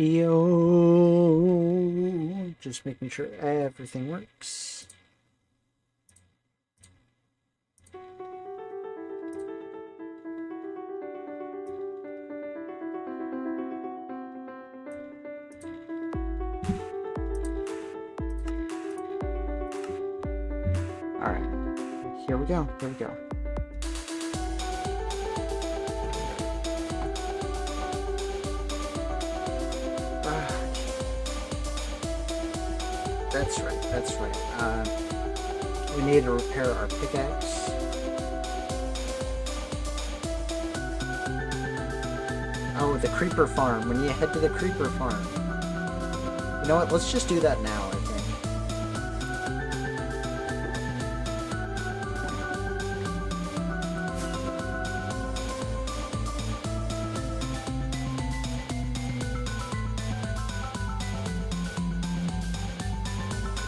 Yo, just making sure everything works. All right, here we go. Here we go. That's right, that's right. We need to repair our pickaxe. Oh, the creeper farm. When you head to the creeper farm. You know what? Let's just do that now, I think.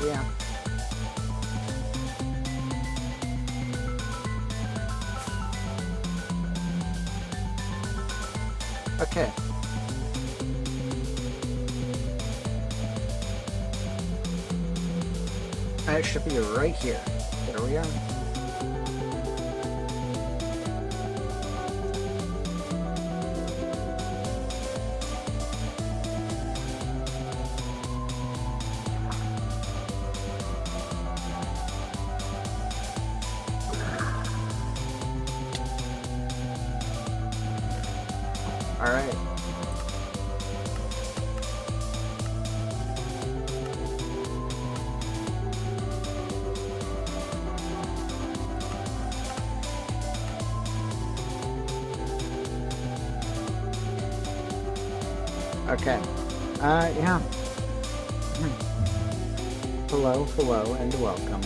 Yeah. Okay. It should be right here. There we are. All right. Okay. Yeah. Hello, hello, and welcome.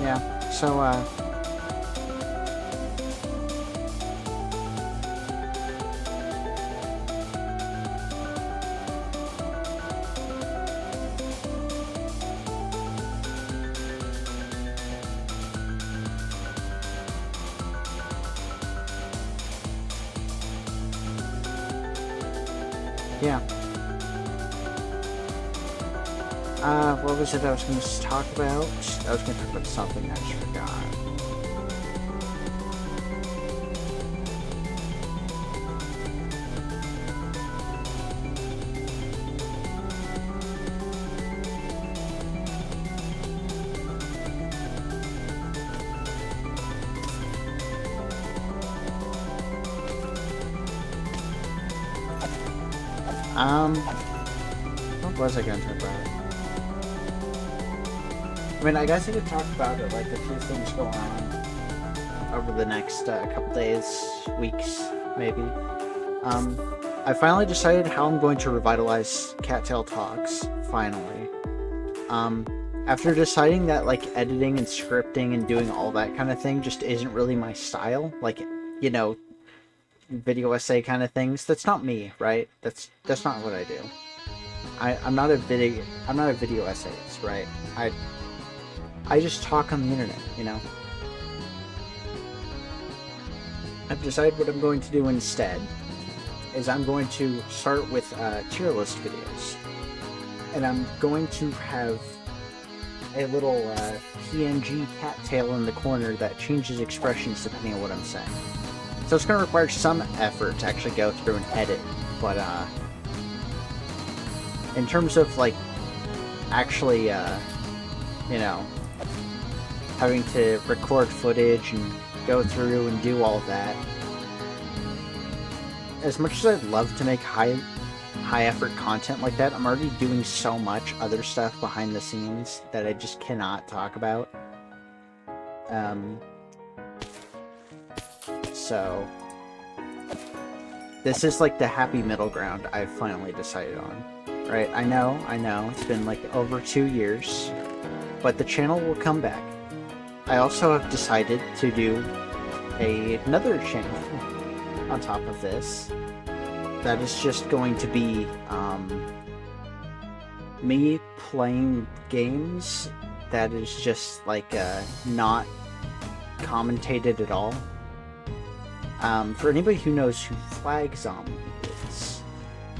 Yeah, so, yeah. What was it I was going to talk about? I was going to talk about something I just forgot. What was I going to talk about? I mean, I guess I could talk about it, like, a few things going on over the next couple days, weeks, maybe. I finally decided how I'm going to revitalize Cattail Talks, finally. After deciding that, like, editing and scripting and doing all that kind of thing just isn't really my style, like, you know, video essay kind of things. That's not me, right? That's not what I do. I'm not a video essayist, right? I just talk on the internet, you know? I've decided what I'm going to do instead is I'm going to start with tier list videos. And I'm going to have a little PNG cattail in the corner that changes expressions depending on what I'm saying. So it's going to require some effort to actually go through and edit, but in terms of, like, actually, you know, having to record footage and go through and do all that, as much as I'd love to make high effort content like that, I'm already doing so much other stuff behind the scenes that I just cannot talk about. So this is like the happy middle ground I've finally decided on. Right, I know, it's been like over 2 years, but the channel will come back. I also have decided to do another channel on top of this, that is just going to be me playing games that is just like not commentated at all. For anybody who knows who Flag Zombie is,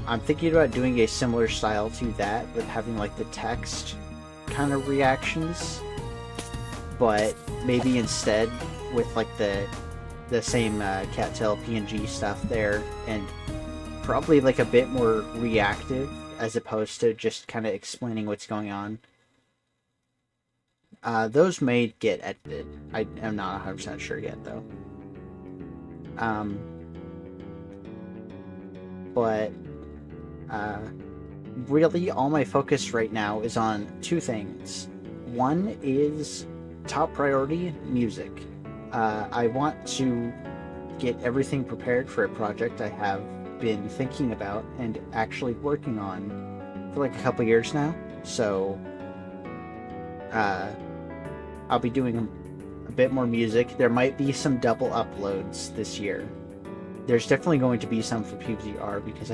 I'm thinking about doing a similar style to that, with having like the text kind of reactions, but maybe instead with like the same Cattail PNG stuff there, and probably like a bit more reactive as opposed to just kind of explaining what's going on. Those may get edited. I am not 100% sure yet, though. But really, all my focus right now is on two things. One is top priority music. I want to get everything prepared for a project I have been thinking about and actually working on for like a couple years now. So I'll be doing a bit more music. There might be some double uploads this year. There's definitely going to be some for PvZR, because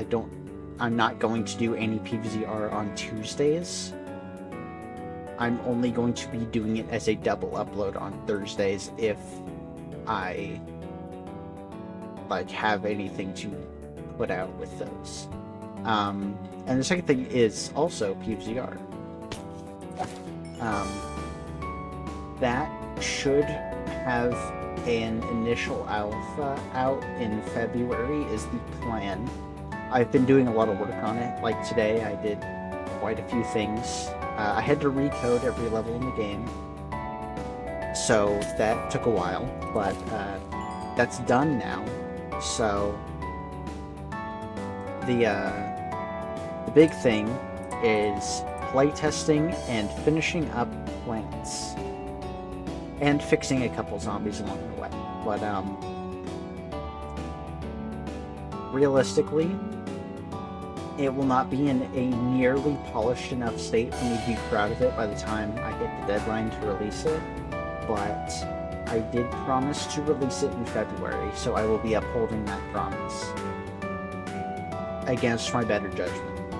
I'm not going to do any PvZR on Tuesdays. I'm only going to be doing it as a double upload on Thursdays if I like have anything to put out with those. And the second thing is also PvZR. That should have an initial alpha out in February is the plan. I've been doing a lot of work on it. Like today I did quite a few things. I had to recode every level in the game, so that took a while, but that's done now. So the big thing is playtesting and finishing up plants, and fixing a couple zombies along the way. But realistically, it will not be in a nearly polished enough state for me to be proud of it by the time I hit the deadline to release it. But I did promise to release it in February, so I will be upholding that promise against my better judgment.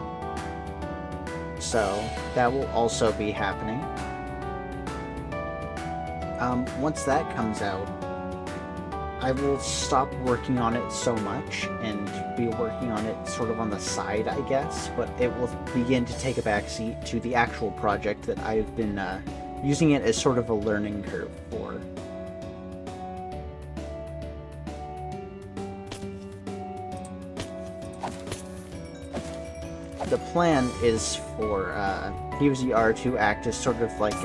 So that will also be happening. Once that comes out, I will stop working on it so much and be working on it sort of on the side, I guess, but it will begin to take a backseat to the actual project that I've been using it as sort of a learning curve for. The plan is for PvZR to act as sort of like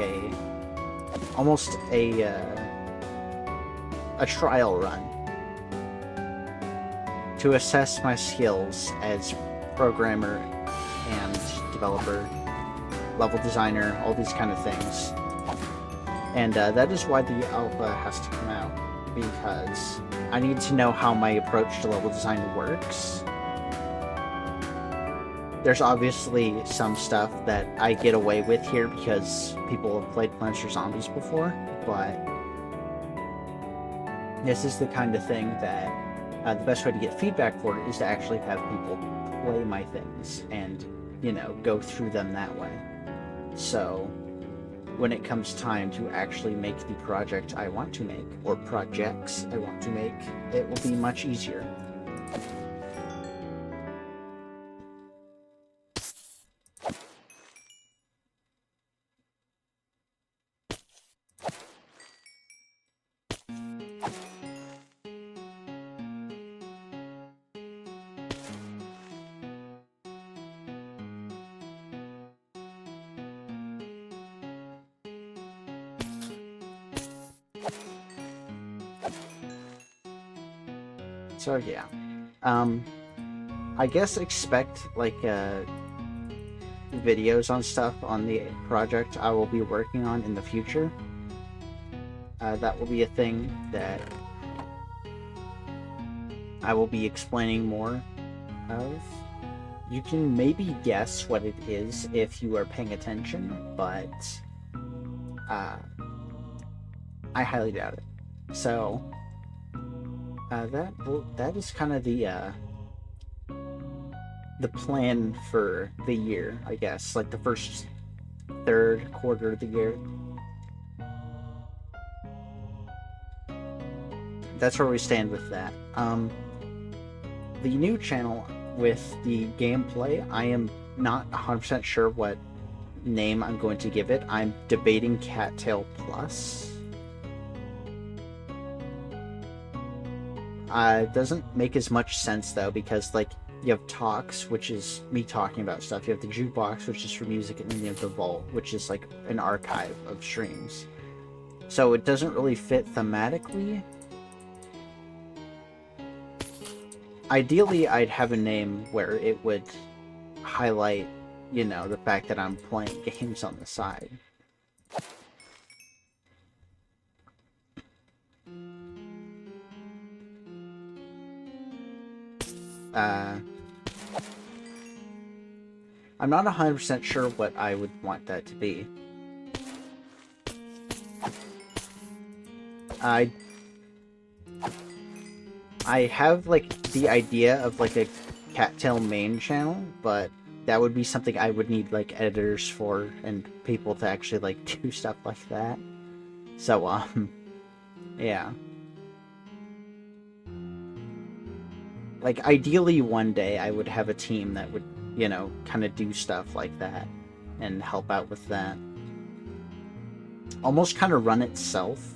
almost a trial run to assess my skills as programmer and developer, level designer, all these kind of things. And that is why the alpha has to come out, because I need to know how my approach to level design works. There's obviously some stuff that I get away with here because people have played Plants vs. Zombies before, but this is the kind of thing that the best way to get feedback for it is to actually have people play my things and, you know, go through them that way. So when it comes time to actually make the project I want to make, or projects I want to make, it will be much easier. So yeah, I guess expect like videos on stuff on the project I will be working on in the future. That will be a thing that I will be explaining more of. You can maybe guess what it is if you are paying attention, but I highly doubt it. So that is kind of the the plan for the year, I guess, like the first third quarter of the year. That's where we stand with that. The new channel with the gameplay, I am not 100% sure what name I'm going to give it. I'm debating Cattail Plus. It doesn't make as much sense though, because like you have Talks, which is me talking about stuff. You have the Jukebox, which is for music, and then you have the Vault, which is like an archive of streams. So it doesn't really fit thematically. Ideally, I'd have a name where it would highlight, you know, the fact that I'm playing games on the side. I'm not 100% sure what I would want that to be. I have, like, the idea of, like, a Cattail main channel, but that would be something I would need, like, editors for and people to actually, like, do stuff like that. So, yeah. Like, ideally one day I would have a team that would, you know, kind of do stuff like that and help out with that. Almost kind of run itself,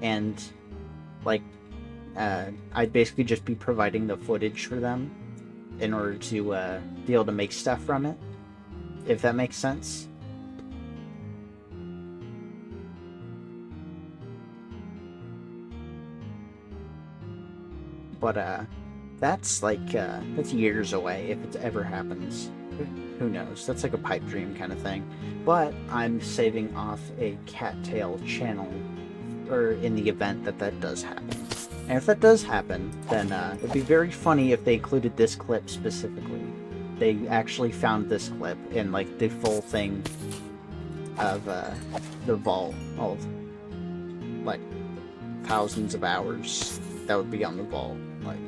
and, like, I'd basically just be providing the footage for them in order to be able to make stuff from it, if that makes sense. But that's like that's years away if it ever happens. Who knows? That's like a pipe dream kind of thing. But I'm saving off a Cattail channel, or in the event that that does happen. And if that does happen, then it'd be very funny if they included this clip specifically. They actually found this clip in like the full thing of the Vault, all like thousands of hours that would be on the Vault. Like,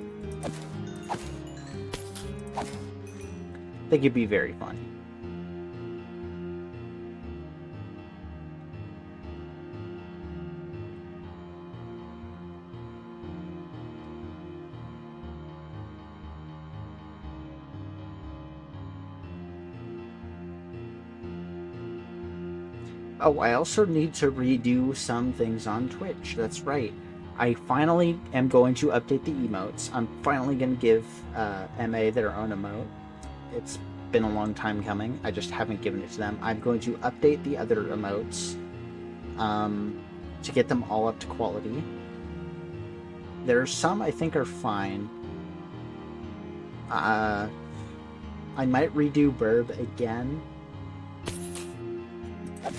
I think it'd be very funny. Oh, I also need to redo some things on Twitch. That's right. I finally am going to update the emotes. I'm finally going to give MA their own emote. It's been a long time coming. I just haven't given it to them. I'm going to update the other emotes to get them all up to quality. There's some I think are fine. I might redo Burb again.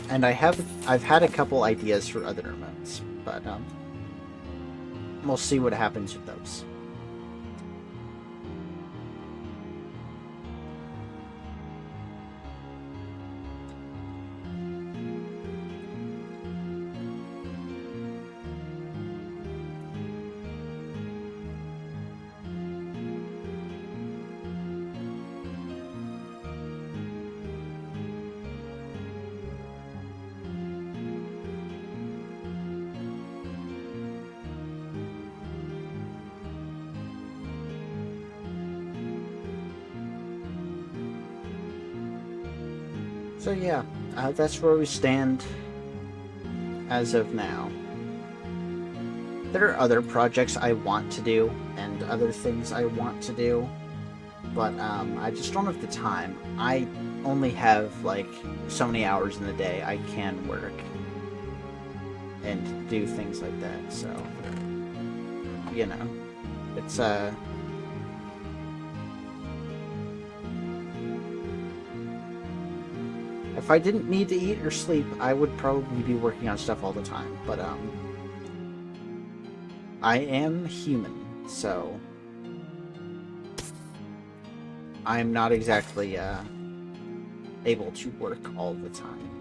And I've had a couple ideas for other emotes, but we'll see what happens with those. So yeah, that's where we stand as of now. There are other projects I want to do and other things I want to do, but I just don't have the time. I only have like so many hours in the day I can work and do things like that, so you know, it's if I didn't need to eat or sleep, I would probably be working on stuff all the time, but I am human, so I'm not exactly able to work all the time.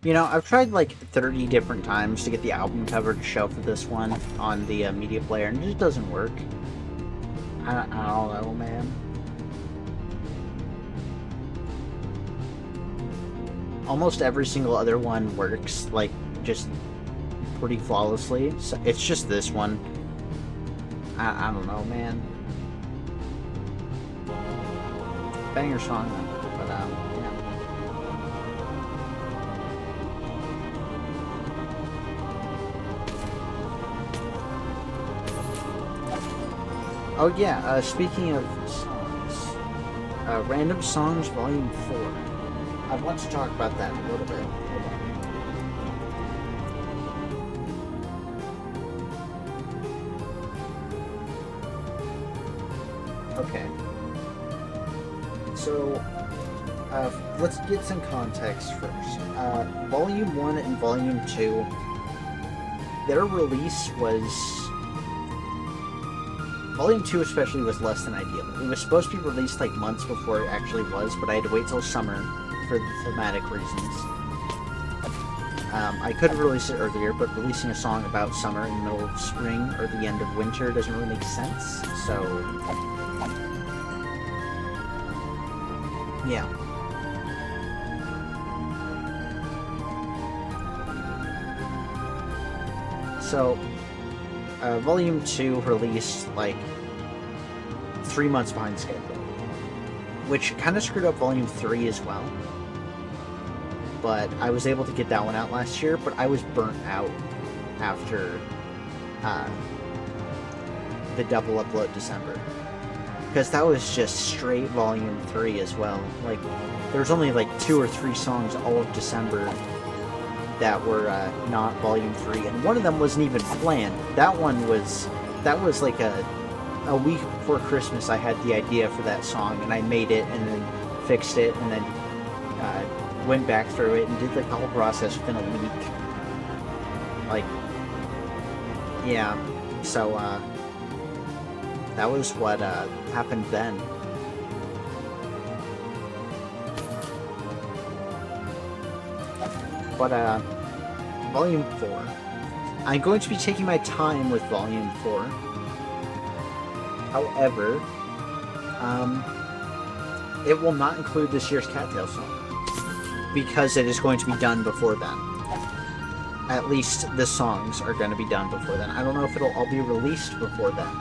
You know, I've tried like 30 different times to get the album cover to show for this one on the media player, and it just doesn't work. I don't know, man. Almost every single other one works, like, just pretty flawlessly. So it's just this one. I don't know, man. Banger song, but yeah. Oh yeah, speaking of songs, Random Songs Volume 4. I want to talk about that a little bit. Hold on. Okay. So, let's get some context first. Volume 1 and Volume 2, their release was... Volume 2 especially was less than ideal. It was supposed to be released like months before it actually was, but I had to wait till summer for thematic reasons. I could have released it earlier, but releasing a song about summer in the middle of spring or the end of winter doesn't really make sense, so... yeah. So, Volume 2 released, like, 3 months behind schedule. Which kind of screwed up Volume 3 as well. But I was able to get that one out last year, but I was burnt out after the double upload December. Because that was just straight Volume 3 as well. Like, there was only like 2 or 3 songs all of December that were not Volume 3, and one of them wasn't even planned. That was like a week before Christmas. I had the idea for that song, and I made it, and then fixed it, and then went back through it, and did like the whole process within a week. Like, yeah, so that was what happened then. But, Volume 4. I'm going to be taking my time with Volume 4. However, it will not include this year's Cattail song, because it is going to be done before then. At least the songs are going to be done before then. I don't know if it'll all be released before then,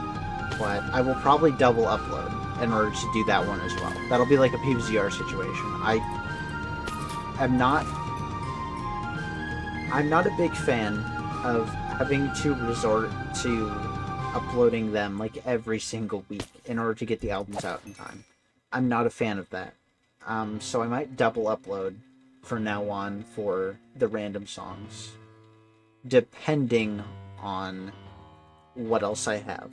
but I will probably double upload in order to do that one as well. That'll be like a PVZR situation. I'm not a big fan of having to resort to uploading them like every single week in order to get the albums out in time. I'm not a fan of that. So I might double upload from now on for the random songs, depending on what else I have.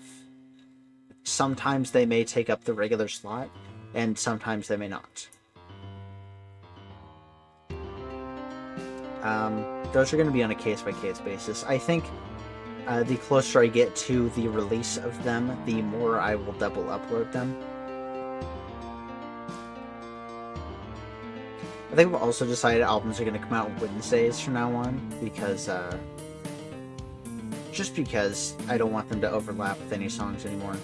Sometimes they may take up the regular slot, and sometimes they may not. Those are going to be on a case-by-case basis. I think the closer I get to the release of them, the more I will double upload them. I think we've also decided albums are going to come out Wednesdays from now on, because, just because I don't want them to overlap with any songs anymore.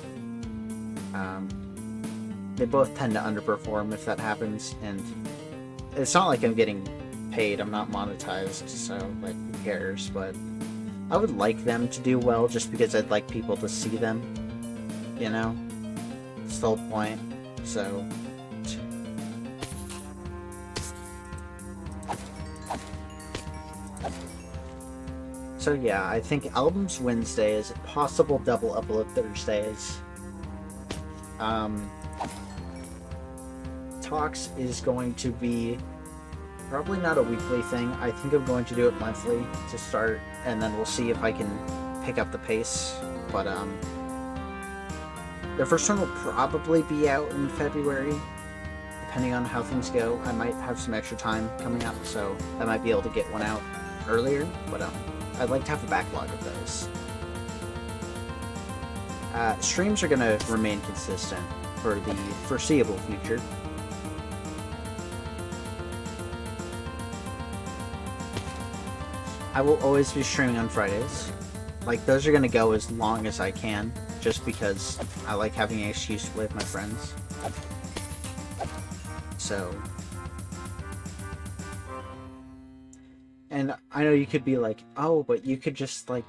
They both tend to underperform if that happens, and it's not like I'm getting paid, I'm not monetized, so, like, who cares, but I would like them to do well just because I'd like people to see them, you know? It's the whole point, so... So yeah, I think albums Wednesdays, possible double upload Thursdays. Talks is going to be probably not a weekly thing. I think I'm going to do it monthly to start, and then we'll see if I can pick up the pace. But the first one will probably be out in February, depending on how things go. I might have some extra time coming up, so I might be able to get one out earlier, but I'd like to have a backlog of those. Streams are going to remain consistent for the foreseeable future. I will always be streaming on Fridays. Like, those are going to go as long as I can, just because I like having an excuse to play with my friends. So... And I know you could be like, oh, but you could just, like,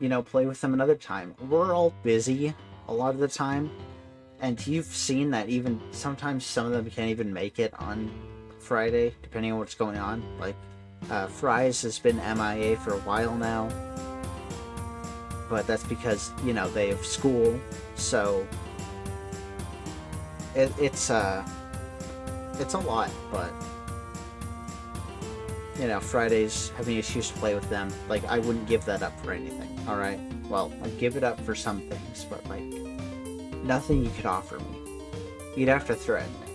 you know, play with them another time. We're all busy a lot of the time, and you've seen that even sometimes some of them can't even make it on Friday, depending on what's going on. Like, Fries has been MIA for a while now, but that's because, you know, they have school, so it's a lot, but... You know, Fridays, having an excuse to play with them, like, I wouldn't give that up for anything, alright? Well, I'd give it up for some things, but, like, nothing you could offer me. You'd have to threaten me.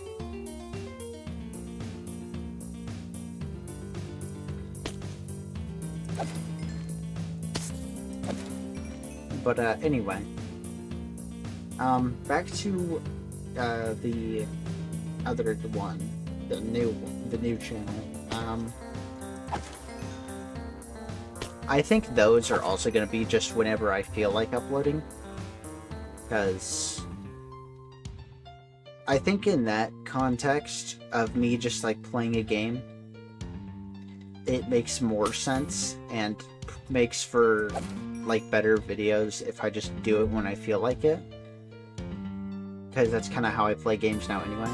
But, anyway. Back to, the other one. The new channel. I think those are also going to be just whenever I feel like uploading, because I think in that context of me just like playing a game, it makes more sense and makes for like better videos if I just do it when I feel like it, because that's kind of how I play games now anyway.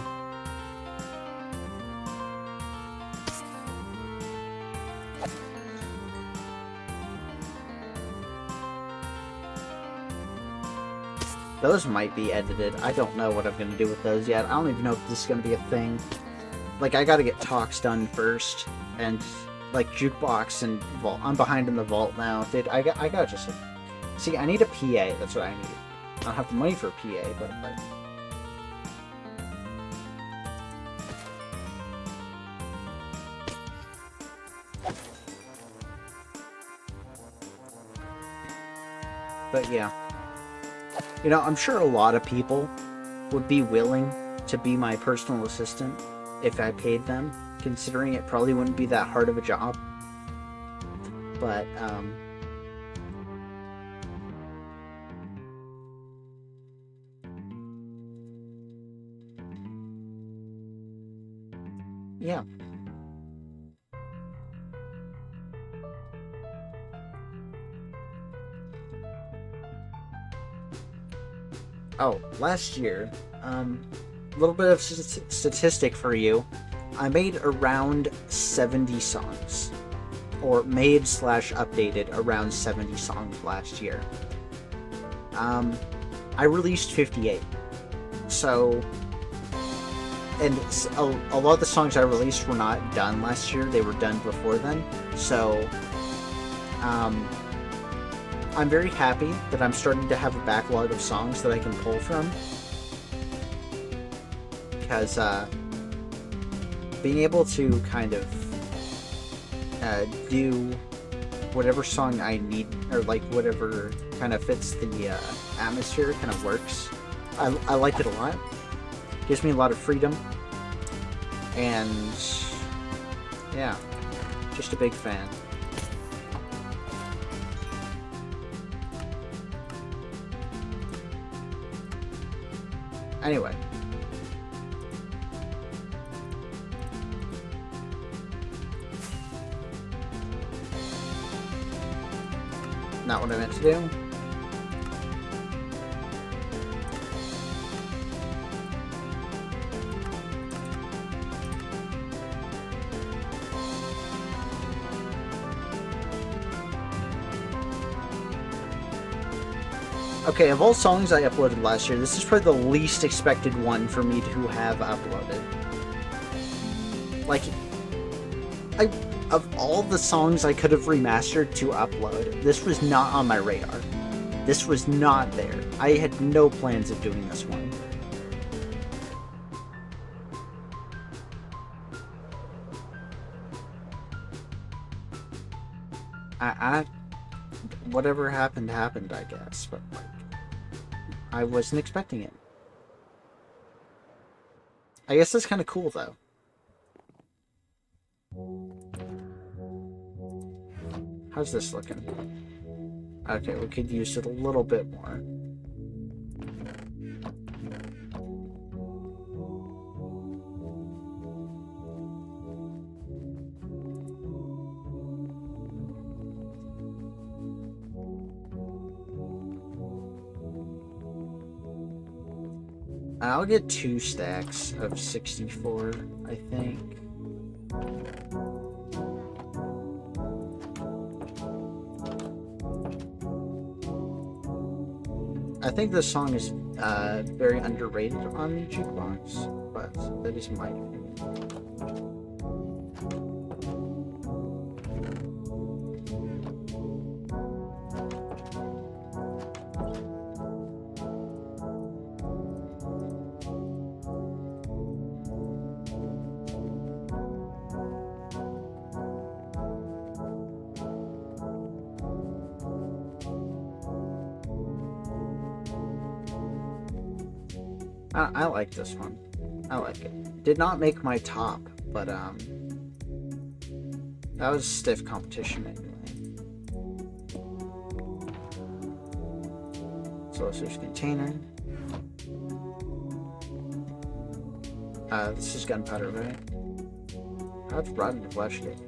Those might be edited. I don't know what I'm going to do with those yet. I don't even know if this is going to be a thing. Like, I got to get talks done first, and like jukebox and vault. I'm behind in the vault now. Dude, I got just see. I need a PA. That's what I need. I don't have the money for a PA, but like. But yeah. You know, I'm sure a lot of people would be willing to be my personal assistant if I paid them, considering it probably wouldn't be that hard of a job. But, yeah. Oh, last year, a little bit of statistic for you. I made around 70 songs, or made/updated around 70 songs last year. I released 58. So, and a lot of the songs I released were not done last year, they were done before then. So, I'm very happy that I'm starting to have a backlog of songs that I can pull from, because being able to kind of do whatever song I need, or like whatever kind of fits the atmosphere, kind of works. I like it a lot. Gives me a lot of freedom, and yeah, just a big fan. Anyway. Not what I meant to do. Okay, of all songs I uploaded last year, this is probably the least expected one for me to have uploaded. Like, of all the songs I could have remastered to upload, this was not on my radar. This was not there. I had no plans of doing this one. Whatever happened, I guess, but like, I wasn't expecting it. I guess that's kind of cool, though. How's this looking? Okay, we could use it a little bit more. I'll get 2 stacks of 64, I think. I think this song is very underrated on the jukebox, but that is my opinion. I like this one. I like it. Did not make my top, but that was stiff competition anyway. So there's container. This is gunpowder, right? How'd rotten flesh get here?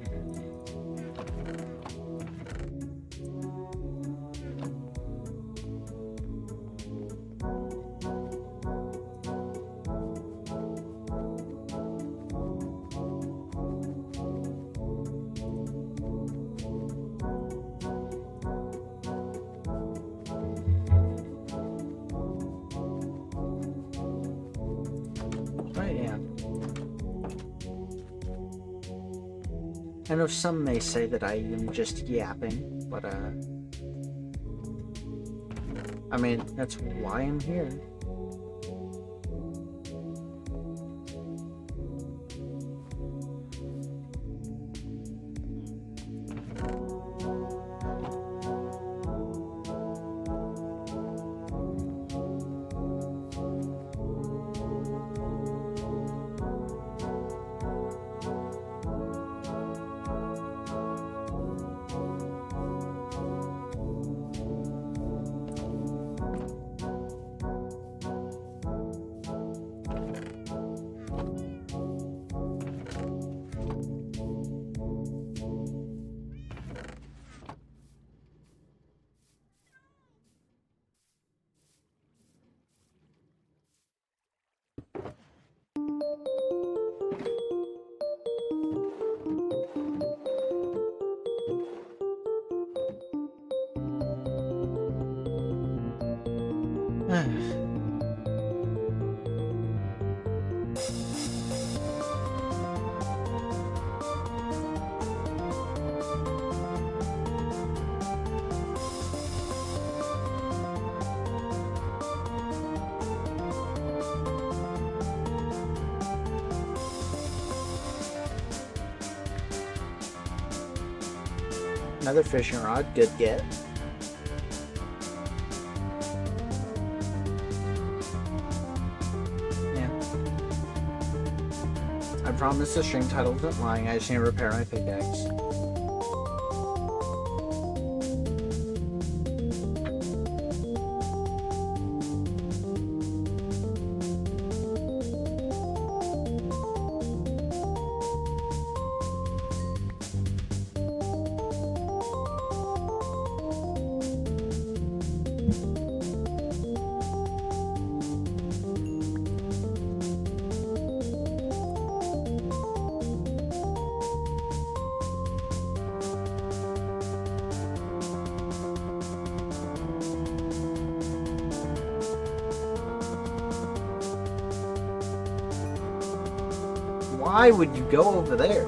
I know some may say that I am just yapping, but I mean, that's why I'm here. Another fishing rod, good get. Yeah. I promise the string title isn't lying, I just need to repair my pickaxe. Why would you go over there?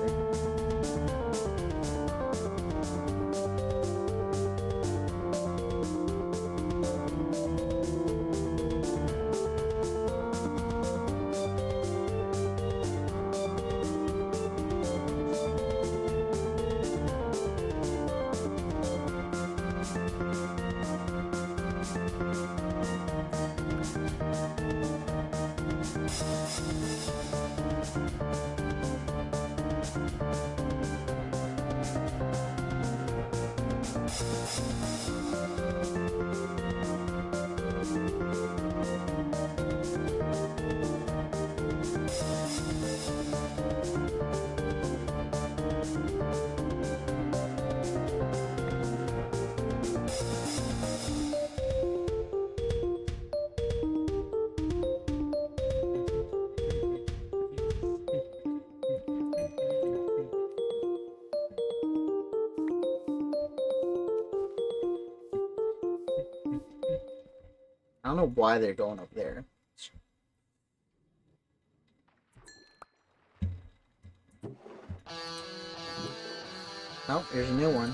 I don't know why they're going up there. Oh, here's a new one.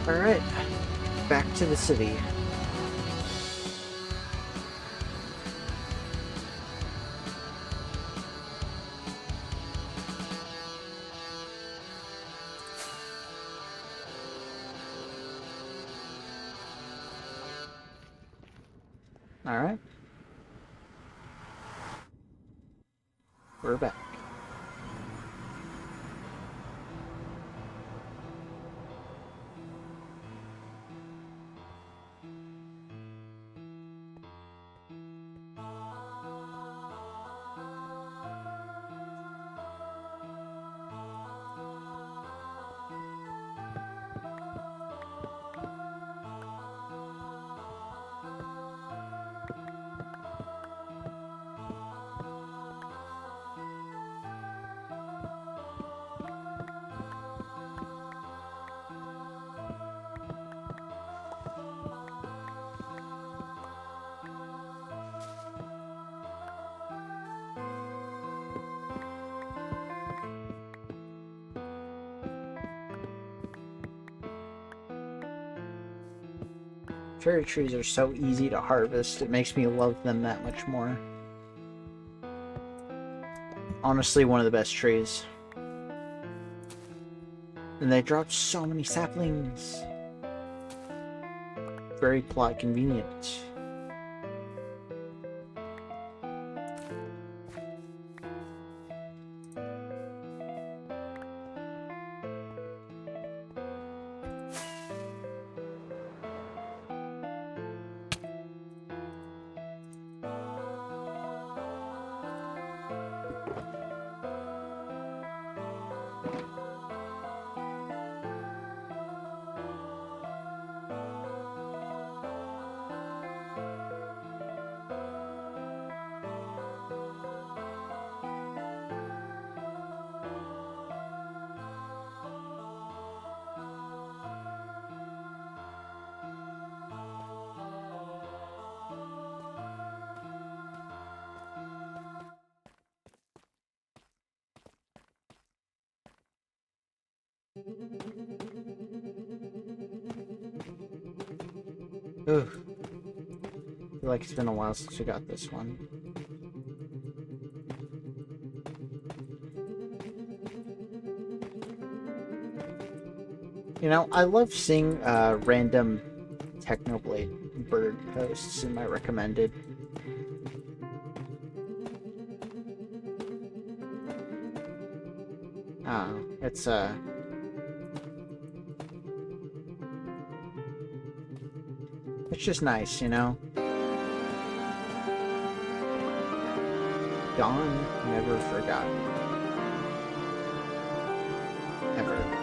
Alright, back to the city. Alright. We're back. Cherry trees are so easy to harvest, it makes me love them that much more. Honestly, one of the best trees. And they drop so many saplings. Very plot convenient. Ugh. I feel like it's been a while since we got this one. You know, I love seeing random Technoblade bird posts in my recommended. It's just nice, you know? Gone, never forgotten. Ever.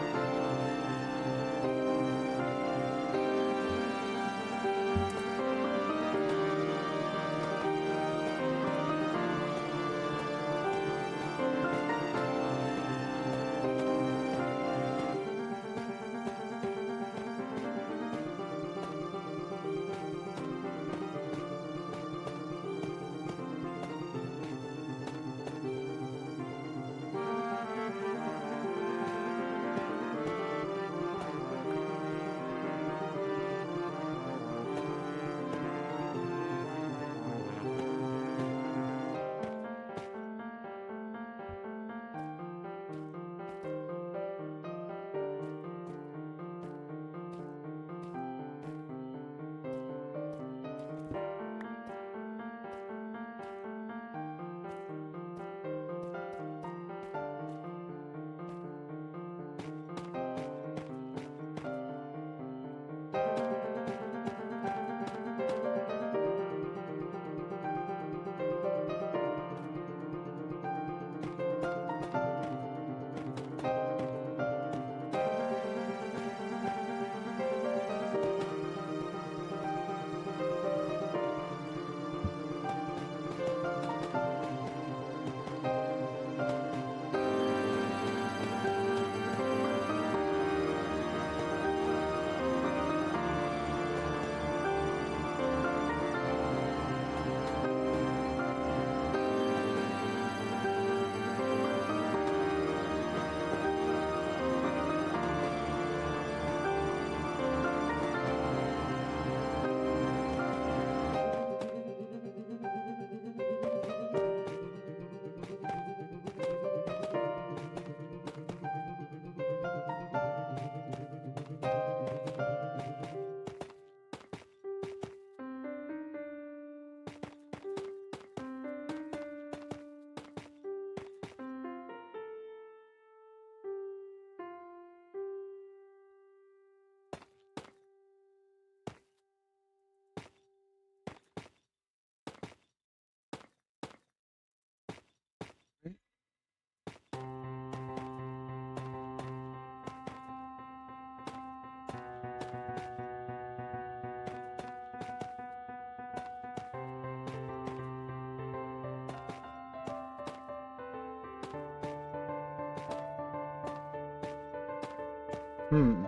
Hmm.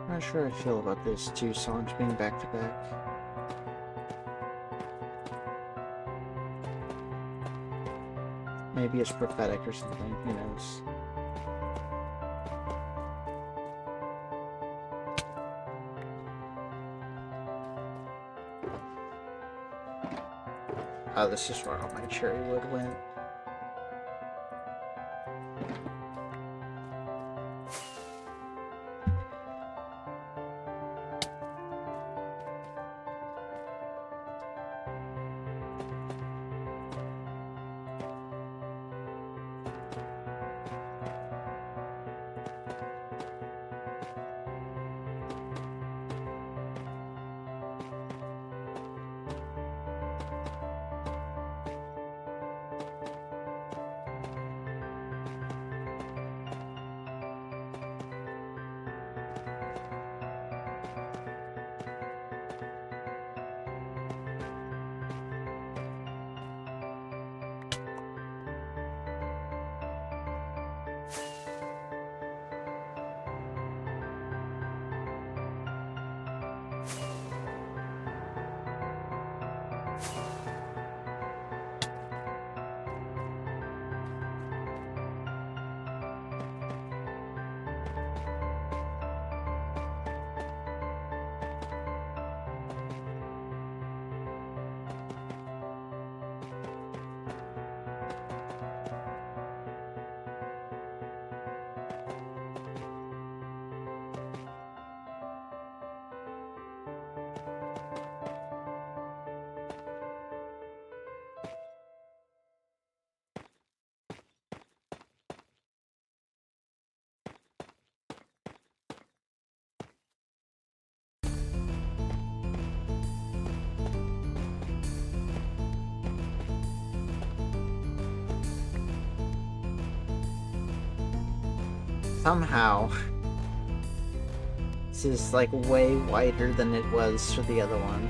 Not sure how I feel about these two songs being back to back. Maybe it's prophetic or something, who knows. Oh, this is where all my cherry wood went. Somehow, this is like way wider than it was for the other one.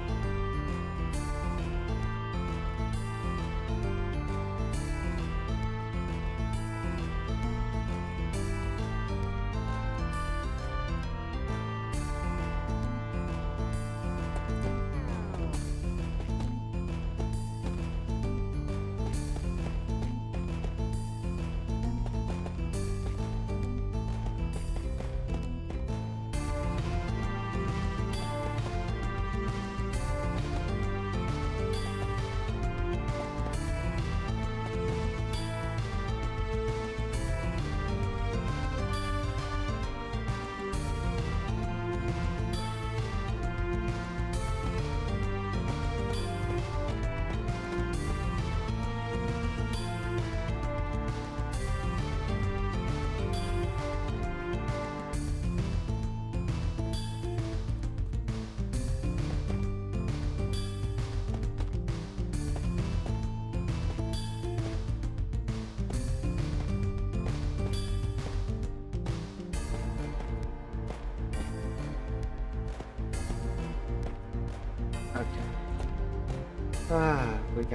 We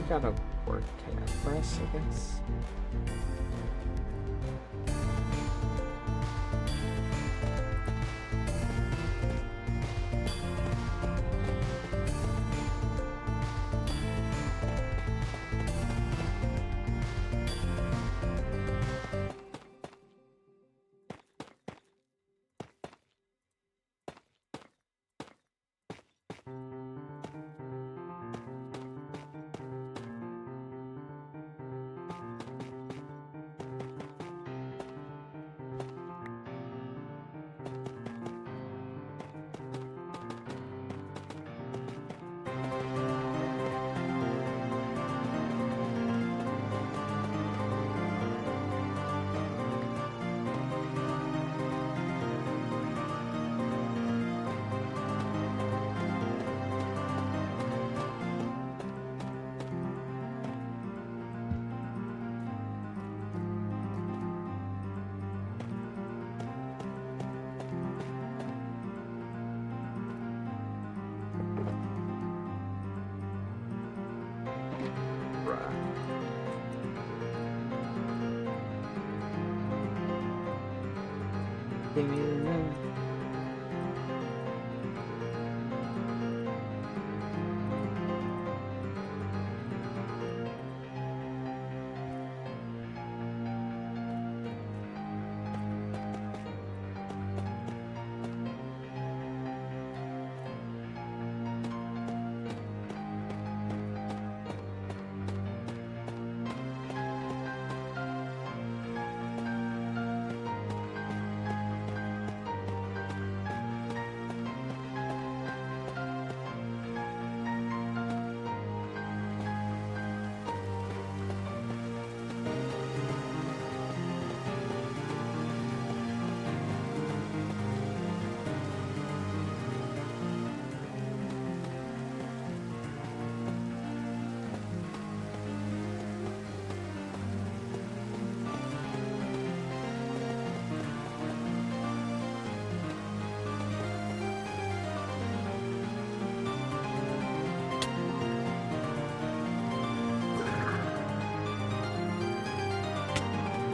gotta work Cattail press, I guess. Give me the moon.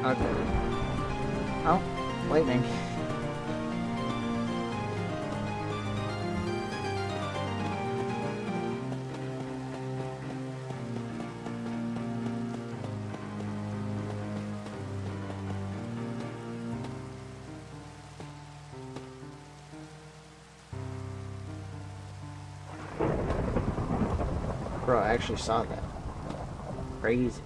Okay. Oh, lightning. Bro, I actually saw that. Crazy.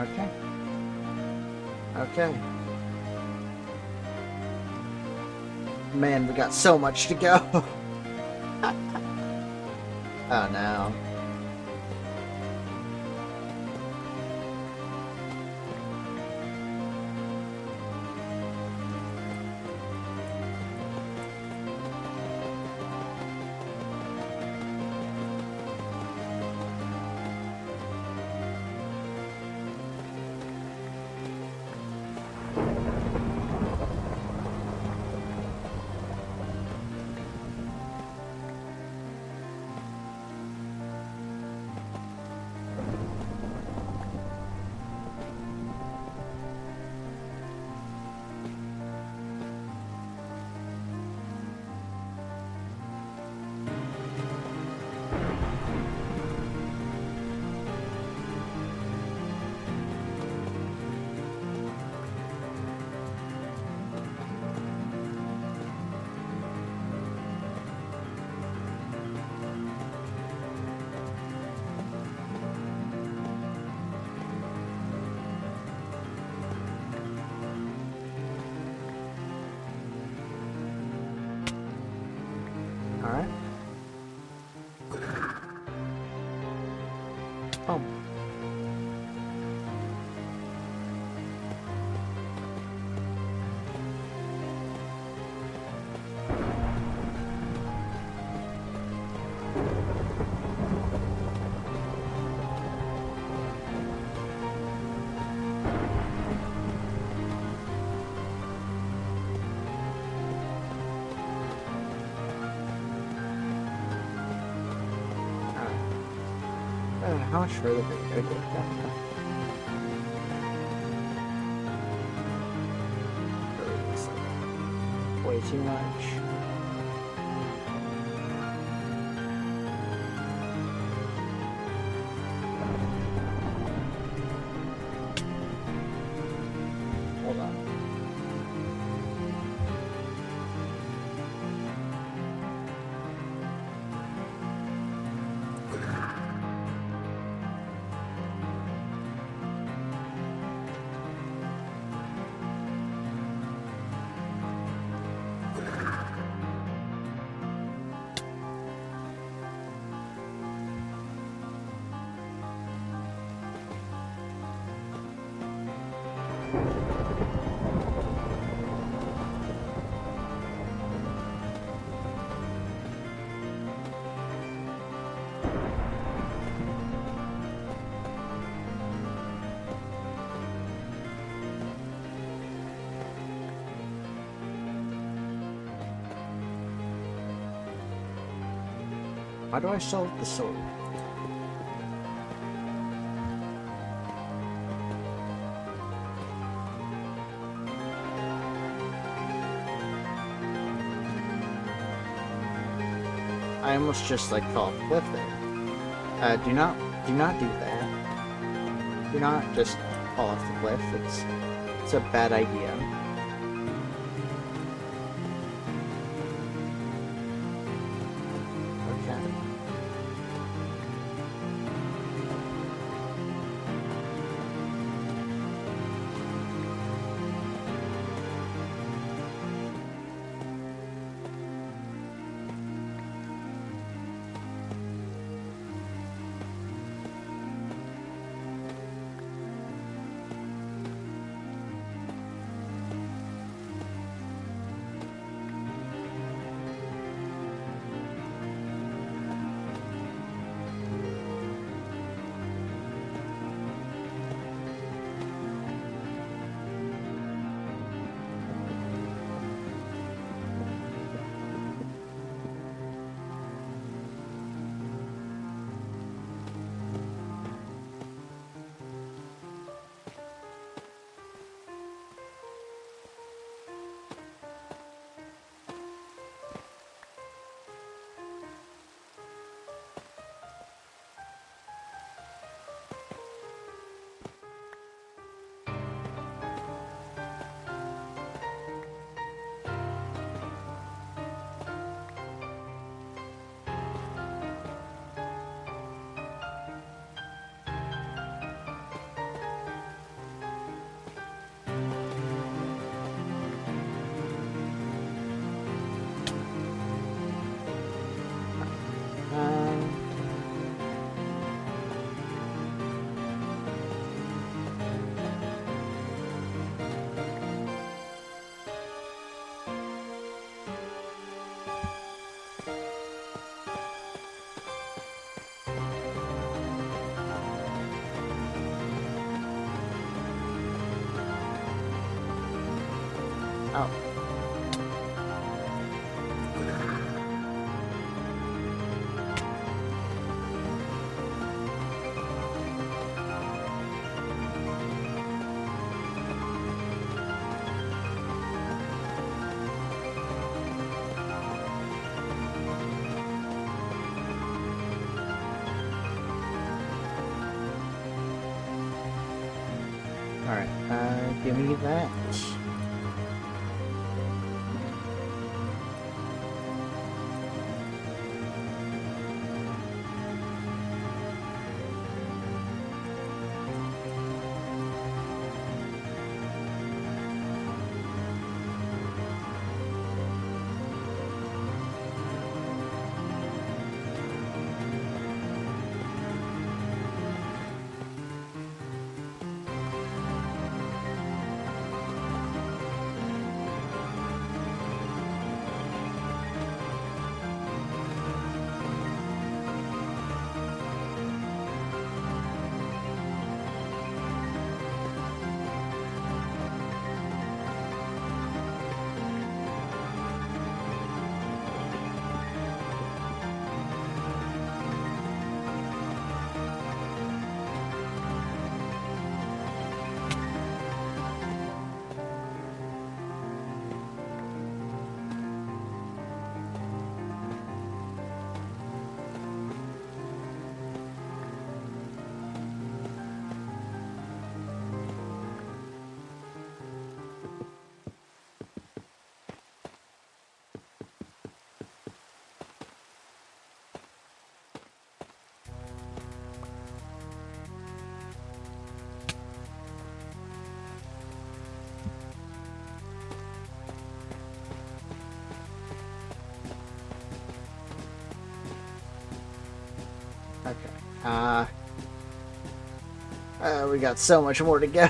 Okay. Okay. Man, we got so much to go. Oh no. Alright. Oh. How much further do we go? Way too much. Hold on. Why do I still have the sword? I almost just like fell off the cliff there. Do not do that. Do not just fall off the cliff. It's a bad idea. Okay. Oh. Alright, give me that. Okay. We got so much more to go.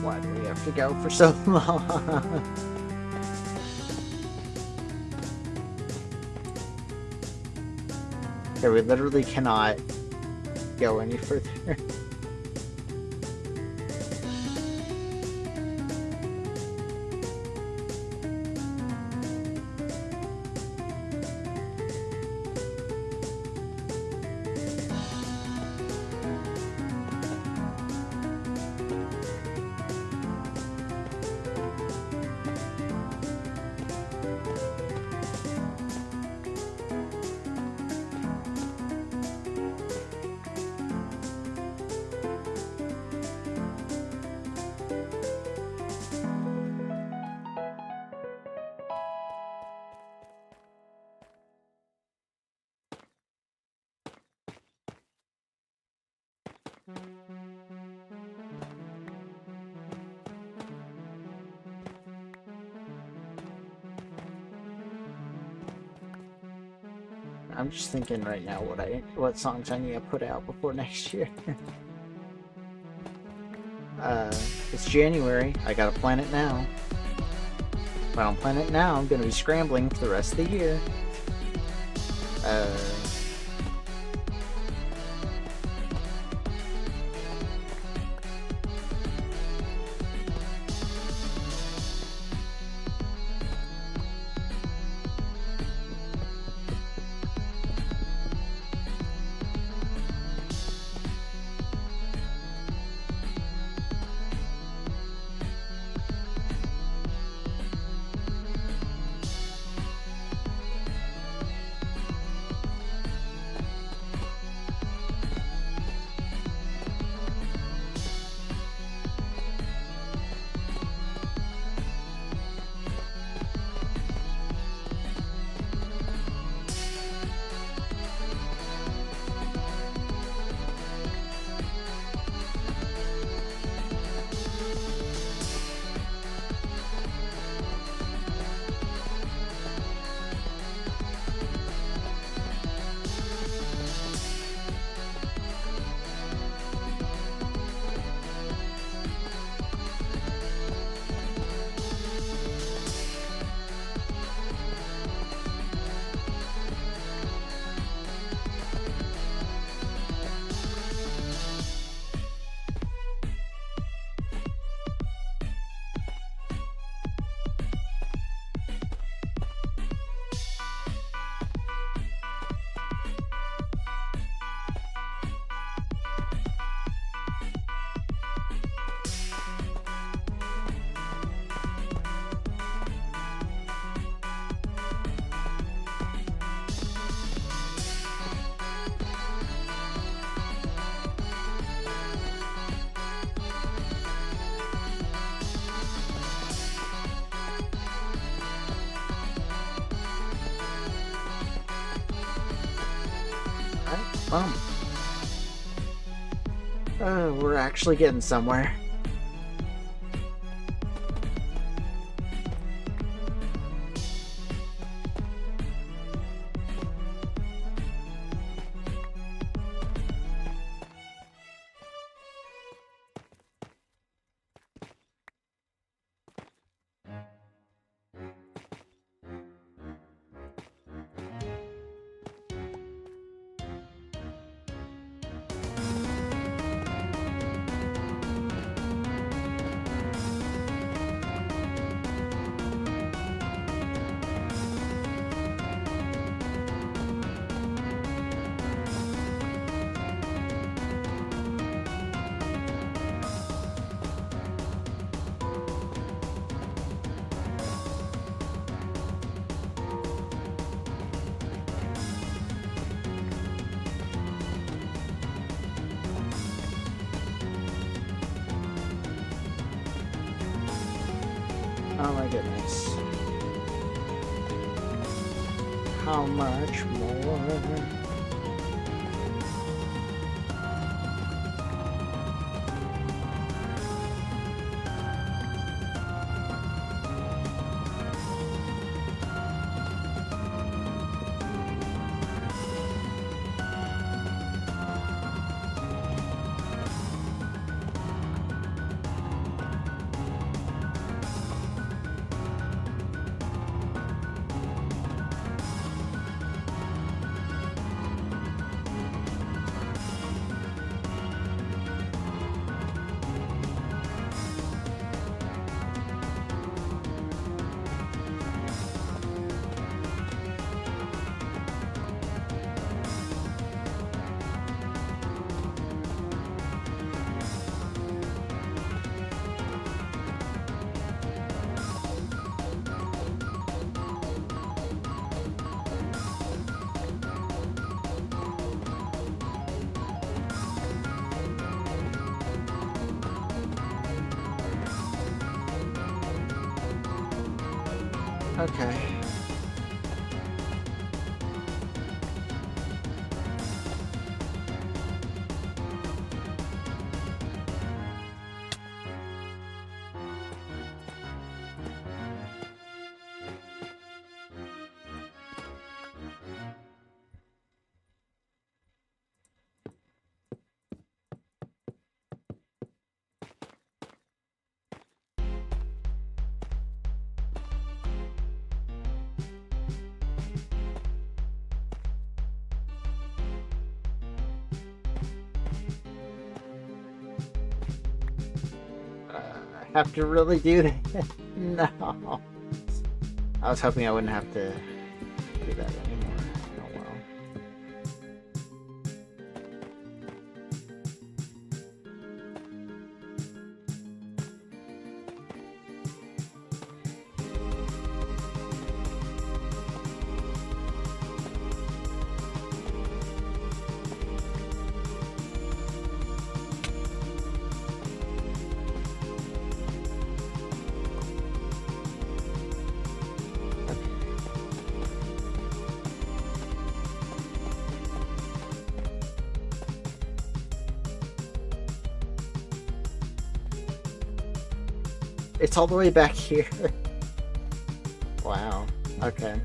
Why do we have to go for so long? Okay, we literally cannot go any further. I'm just thinking right now what songs I need to put out before next year. It's January. I gotta plan it now. If I don't plan it now, I'm gonna be scrambling for the rest of the year. We're actually getting somewhere. Oh my goodness. How much more? Okay. I have to really do that? No. I was hoping I wouldn't have to do that anymore. Oh well. It's all the way back here. Wow. Okay.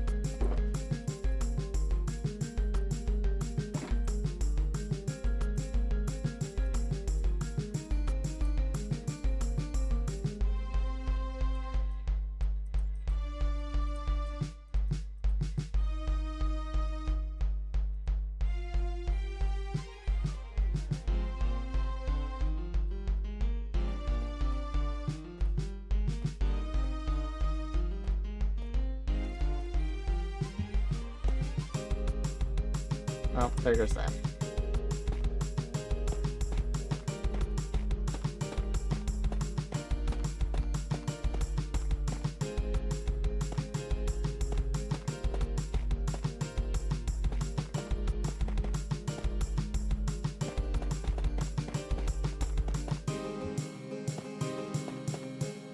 Oh, there goes that.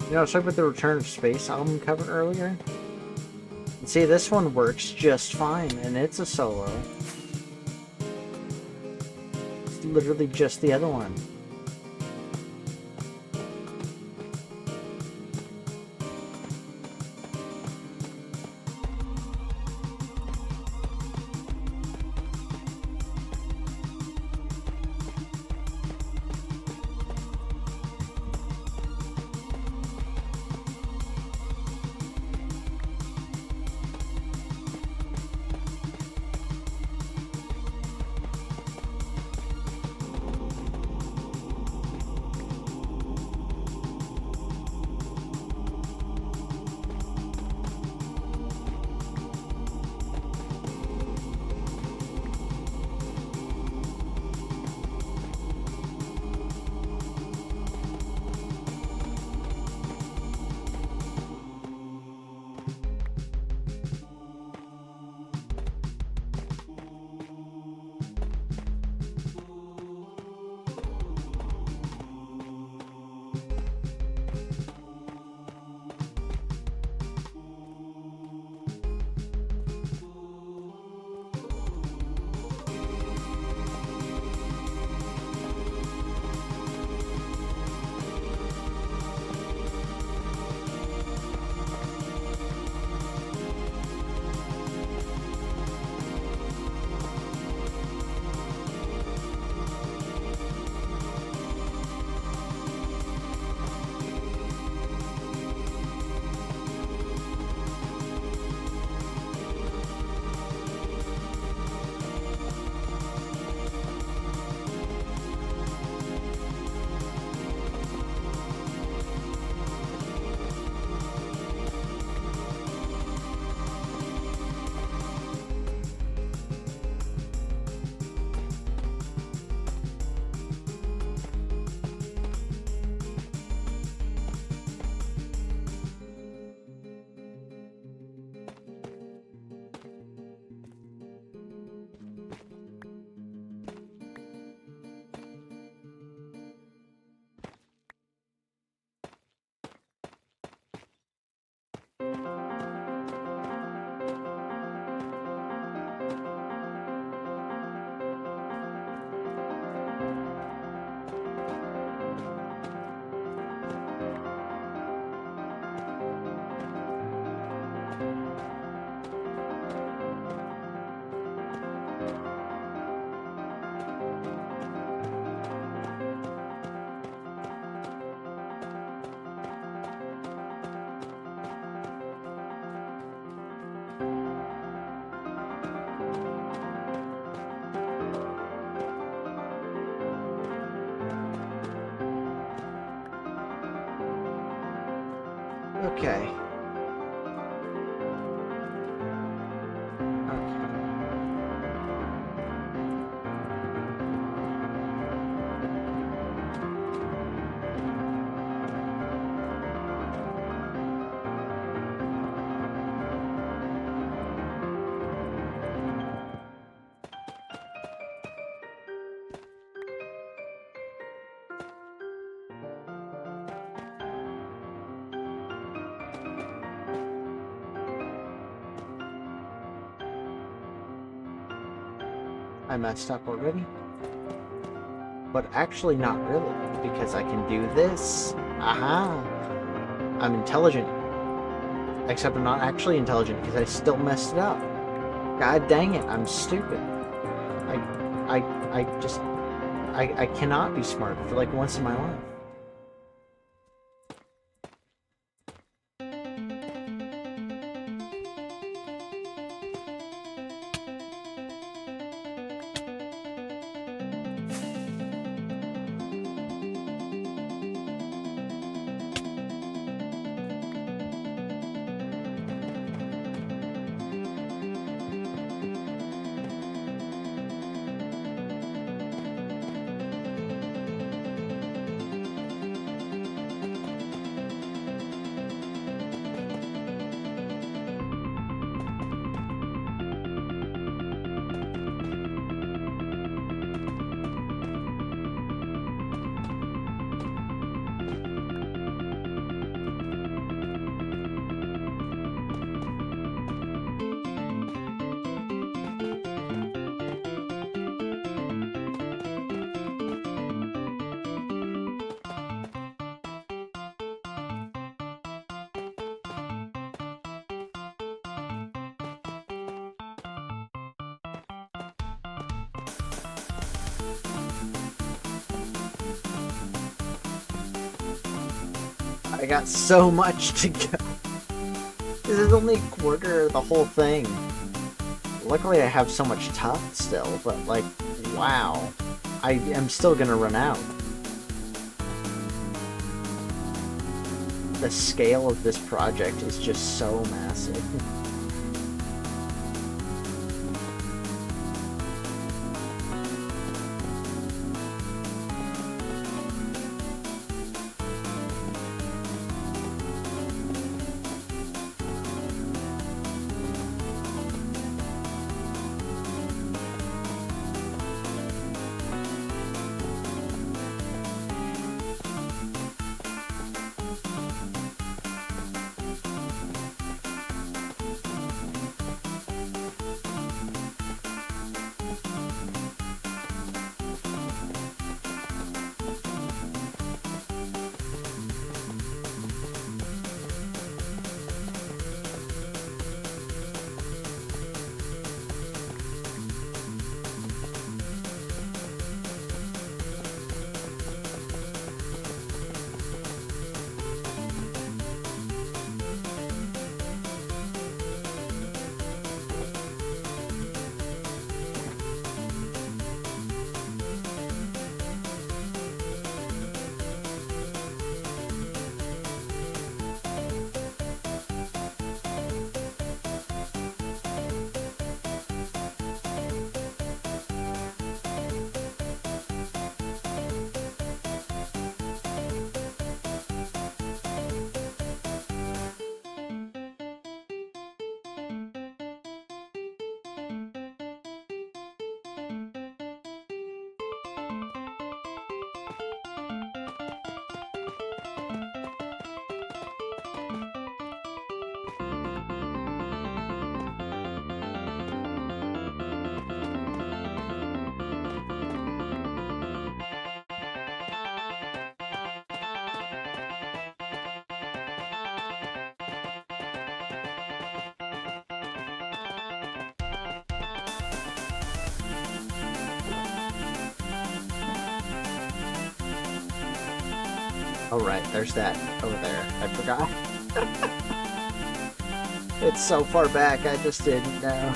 You know, I was talking about the Return of Space album cover earlier. And see, this one works just fine, and it's a solo. It's literally just the other one. Okay. I messed up already. But actually not really, because I can do this. Aha! I'm intelligent. Except I'm not actually intelligent, because I still messed it up. God dang it, I'm stupid. I cannot be smart for like once in my life. I got so much to go. This is only a quarter of the whole thing. Luckily I have so much Tuff still, but like, wow. I am still gonna run out. The scale of this project is just so massive. Oh right, there's that over there. I forgot. It's so far back, I just didn't know.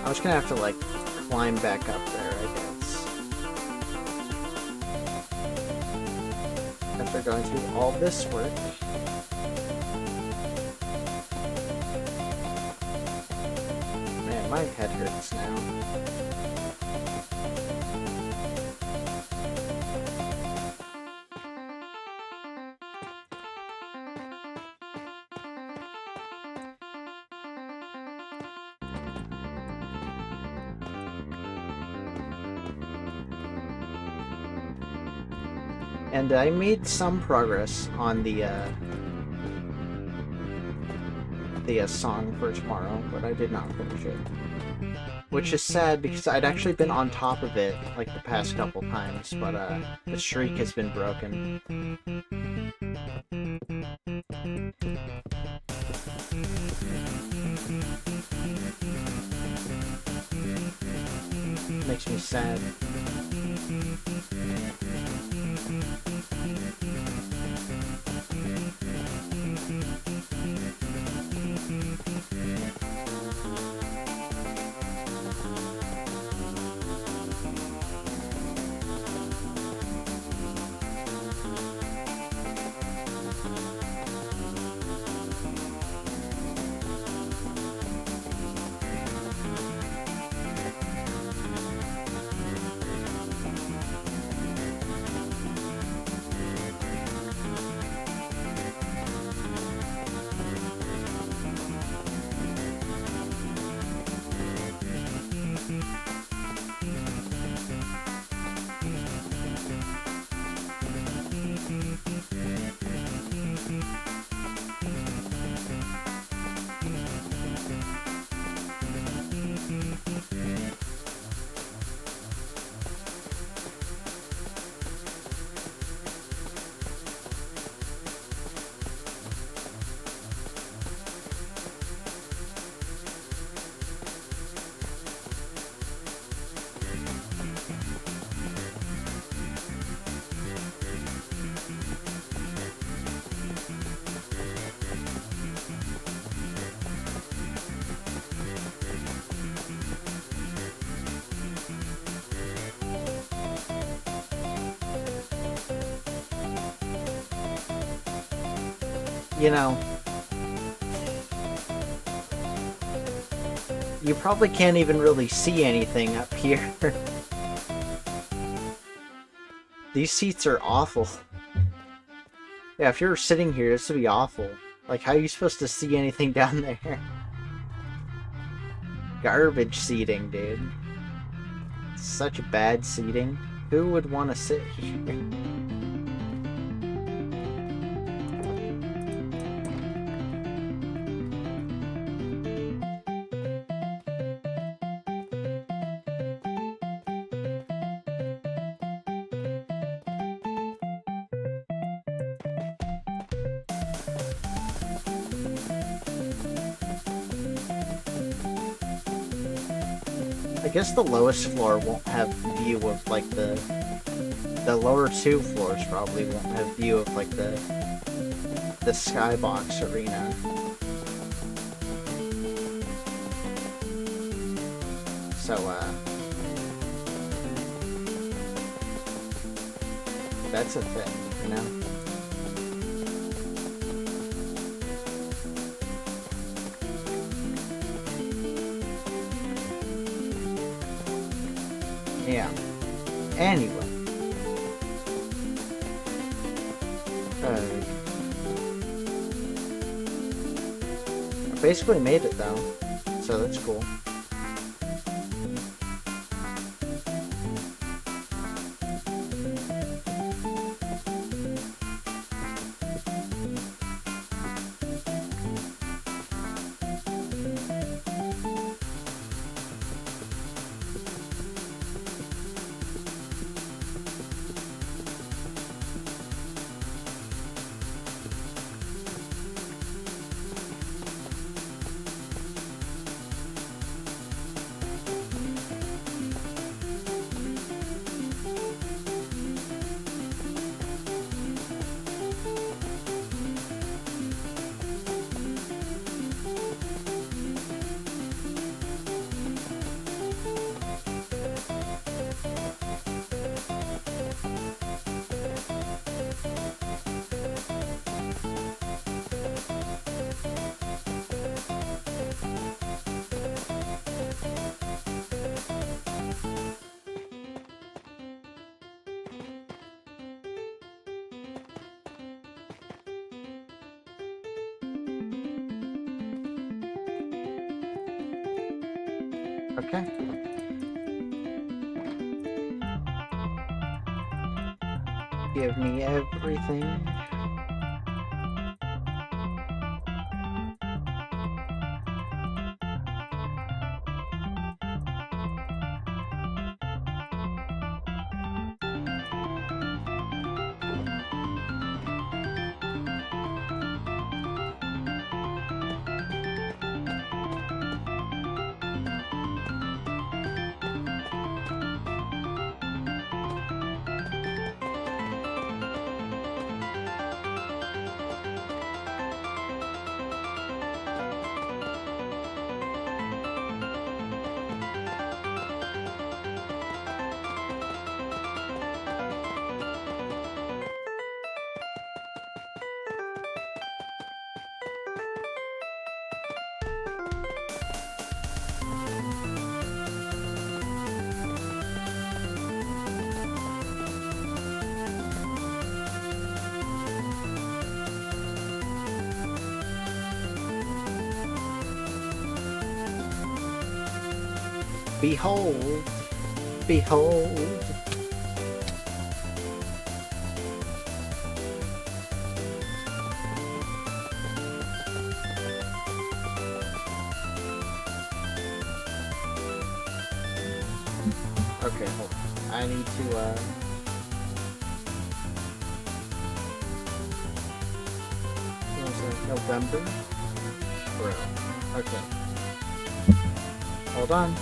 I was gonna have to, like, climb back up there, I guess. After going through all this work. Man, my head hurts now. And I made some progress on the song for tomorrow, but I did not finish it. Which is sad because I'd actually been on top of it like the past couple times, but the streak has been broken. Makes me sad. You know, you probably can't even really see anything up here. These seats are awful. Yeah, if you're sitting here, this would be awful. Like, how are you supposed to see anything down there? Garbage seating, dude. Such bad seating. Who would want to sit here? I guess the lowest floor won't have view of, like, the lower two floors probably won't have view of, like, the skybox arena. So, that's a thing, you know? Yeah. Anyway. I basically made it though, so that's cool. Okay. Give me everything. Behold, behold. Okay, hold on. I need to, what was that? November? Bro. Okay. Hold on.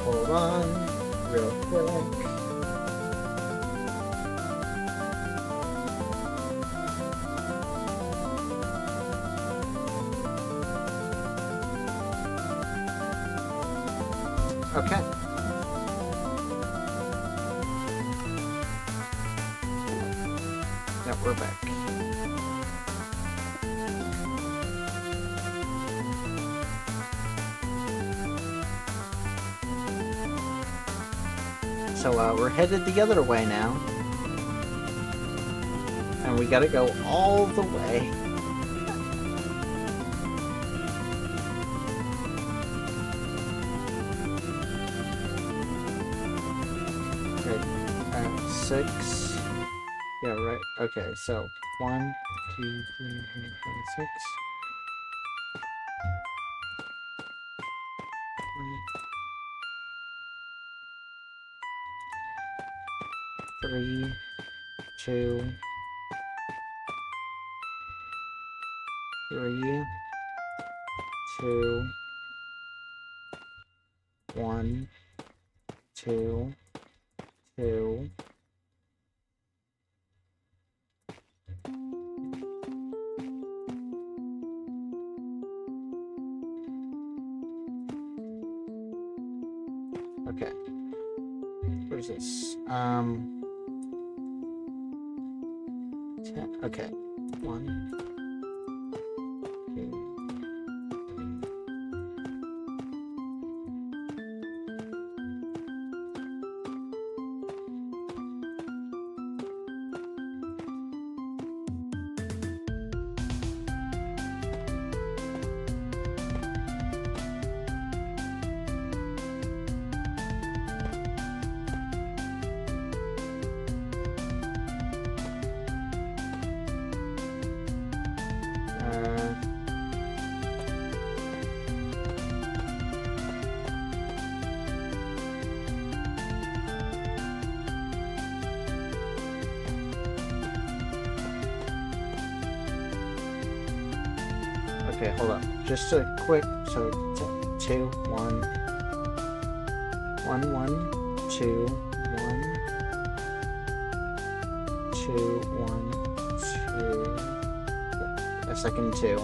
Hold on, real quick. Okay. Now we're back. So we're headed the other way now. And we gotta go all the way. Okay, 6. Yeah, right. Okay, so 1, 2, 3, 4, 5, 6. 3, 2, 3, 2, 1, 2, 2. Okay. Where's this? 10. Okay. 1, 2. Okay, hold up. Just a quick. So 2, 1, 1, 1, 2, 1, 2, 1, 2. A second 2.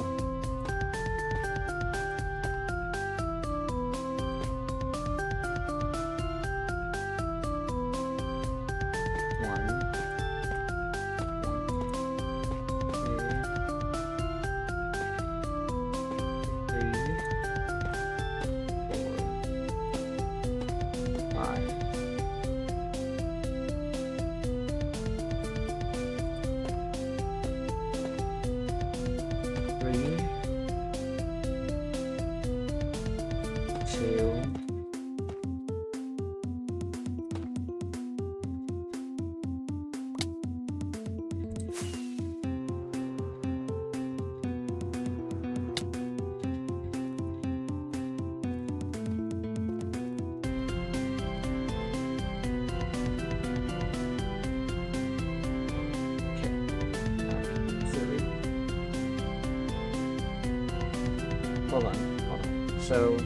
hold on. So.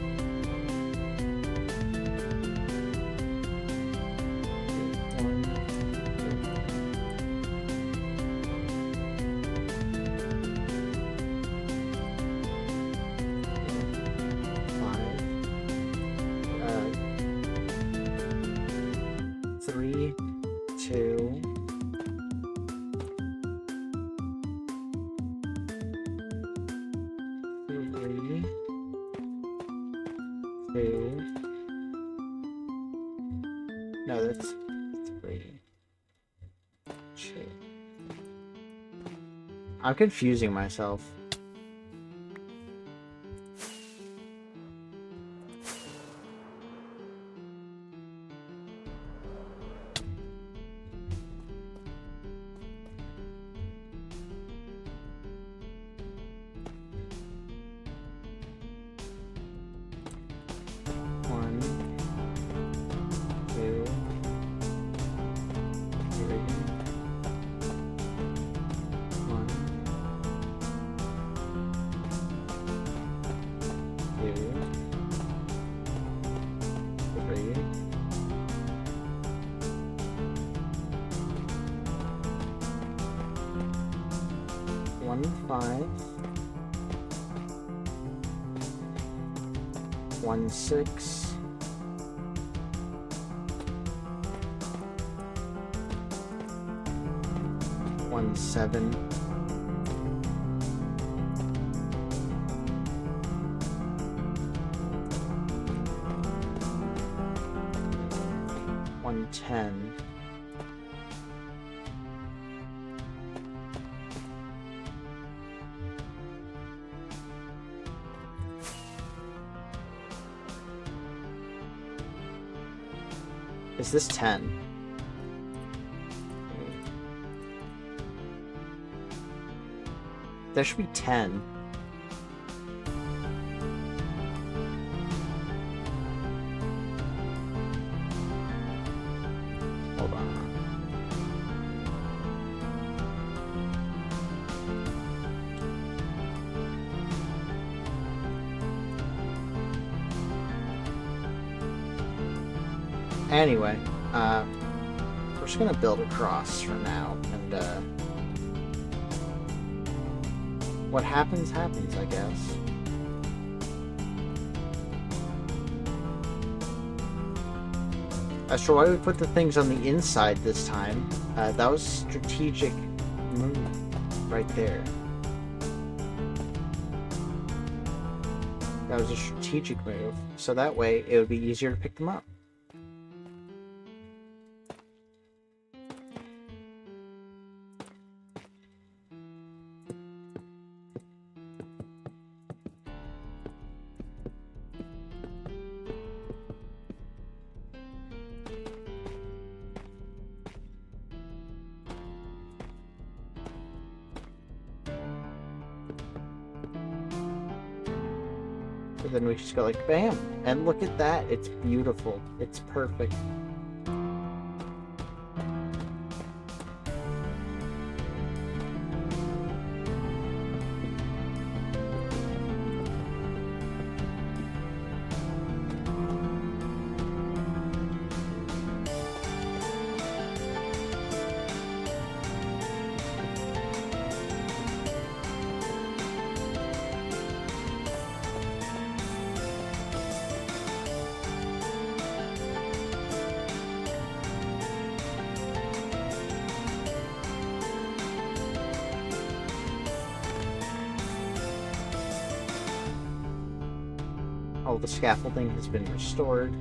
No, that's 3, 2. I'm confusing myself. Five, 1, 6, 1, 7, 1, 10. Is this 10? There should be 10. Hold on. Anyway, we're just gonna build a cross for now, and what happens, happens, I guess. As for why we put the things on the inside this time, that was strategic move right there. That was a strategic move, so that way it would be easier to pick them up. So then we just go like bam, and look at that, it's beautiful, it's perfect. All the scaffolding has been restored.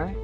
Alright.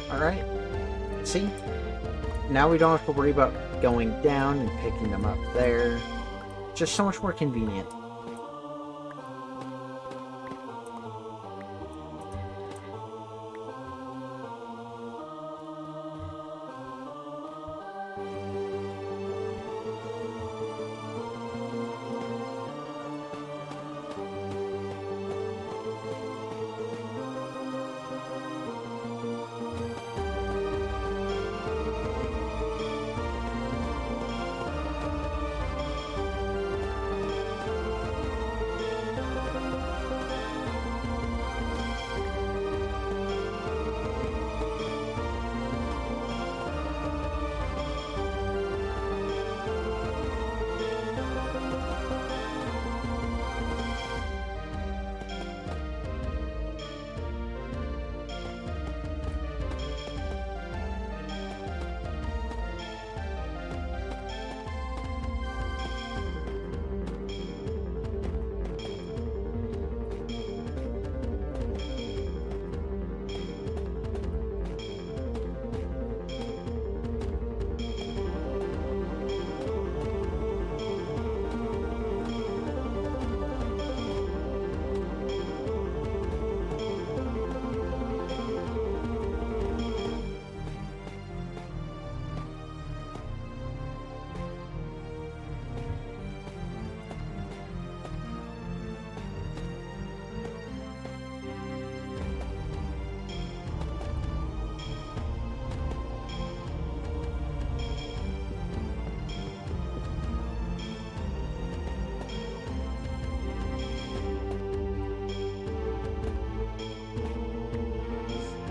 Alright. See? Now we don't have to worry about going down and picking them up there. Just so much more convenient.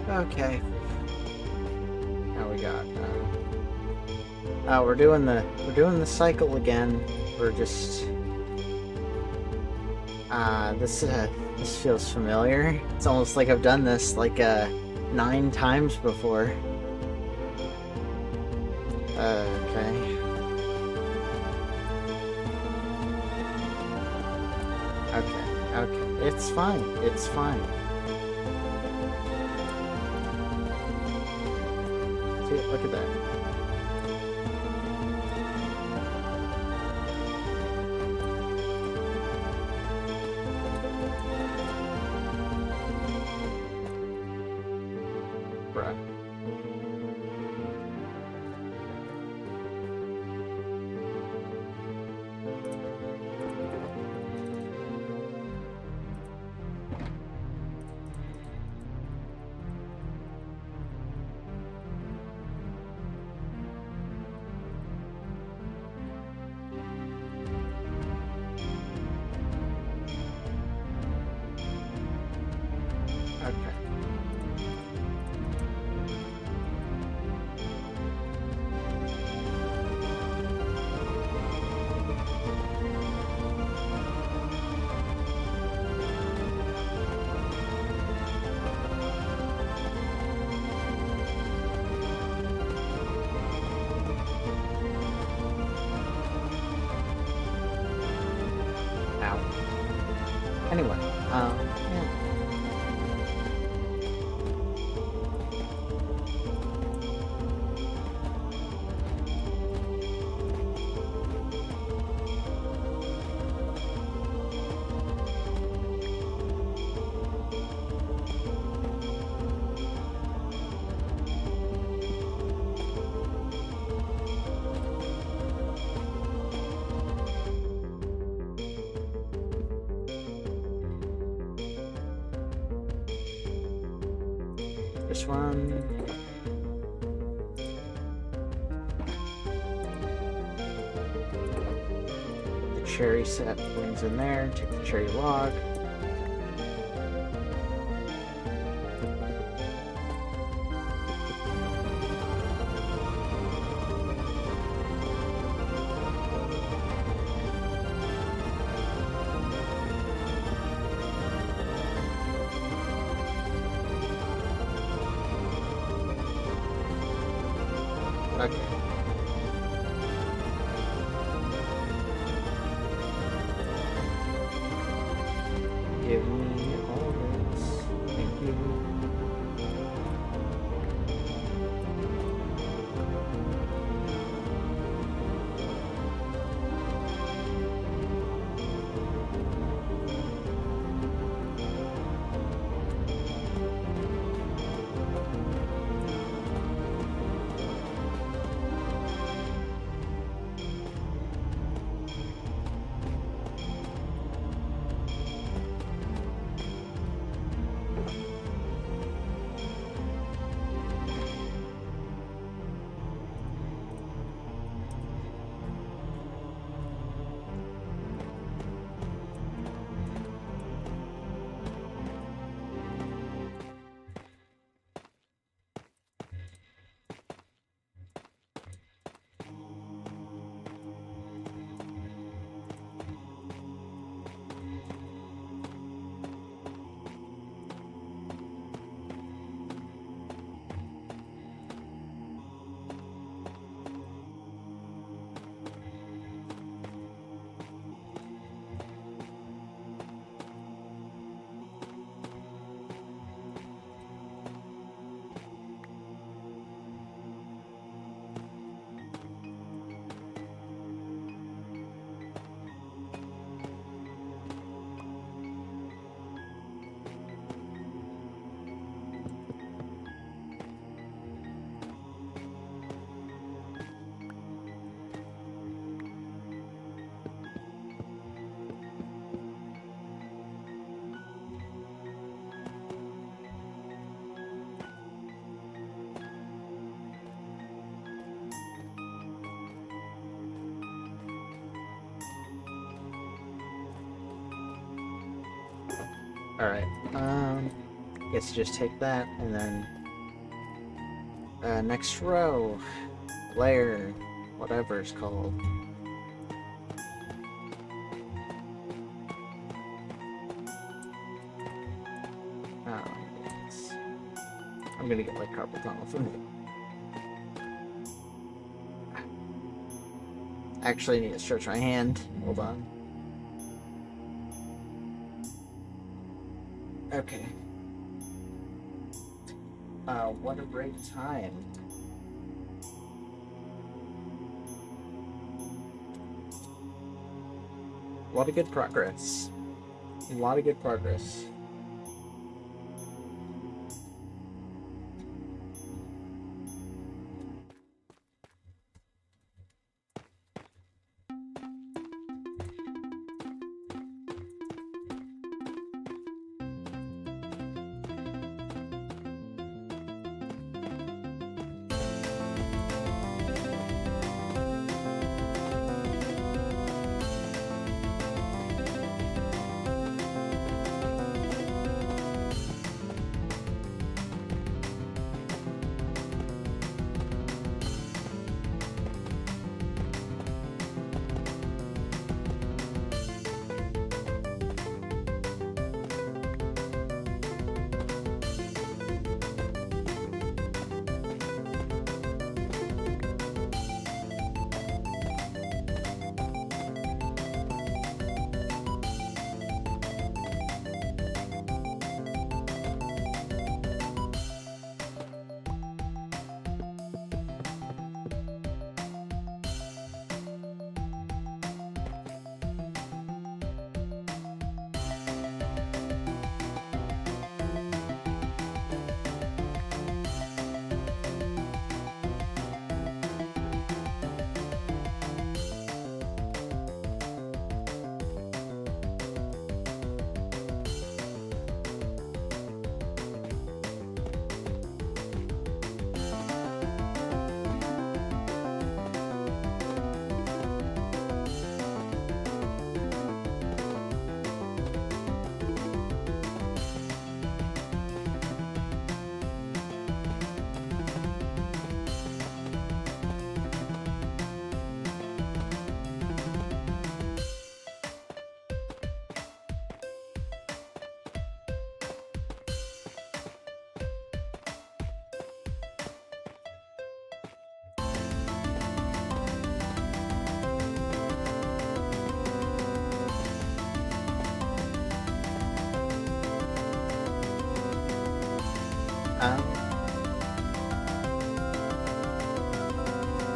Okay. Now we got. We're doing the cycle again. We're just. This feels familiar. It's almost like I've done this like 9 times before. Okay. Okay. It's fine. It's fine. See, look at that. Bruh. this one. The cherry saplings in there. Take the cherry log. Okay. Give me all this. Thank you. Alright, guess just take that, and then, next row, layer, whatever it's called. Oh, yes. I'm gonna get, like, carpal tunnel from it. Actually, I need to stretch my hand. Hold on. Okay. What a great time. A lot of good progress. A lot of good progress.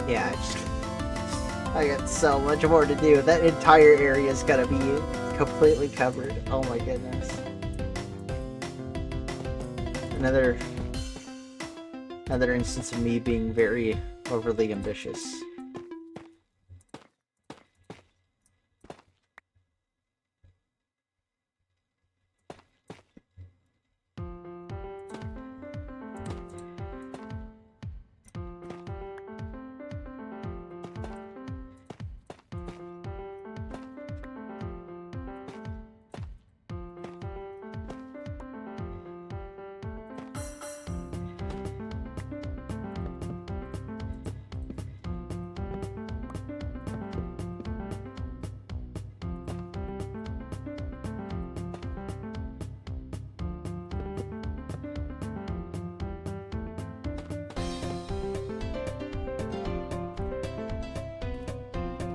Yeah, I got so much more to do. That entire area is gonna be completely covered. Oh my goodness. Another instance of me being very overly ambitious.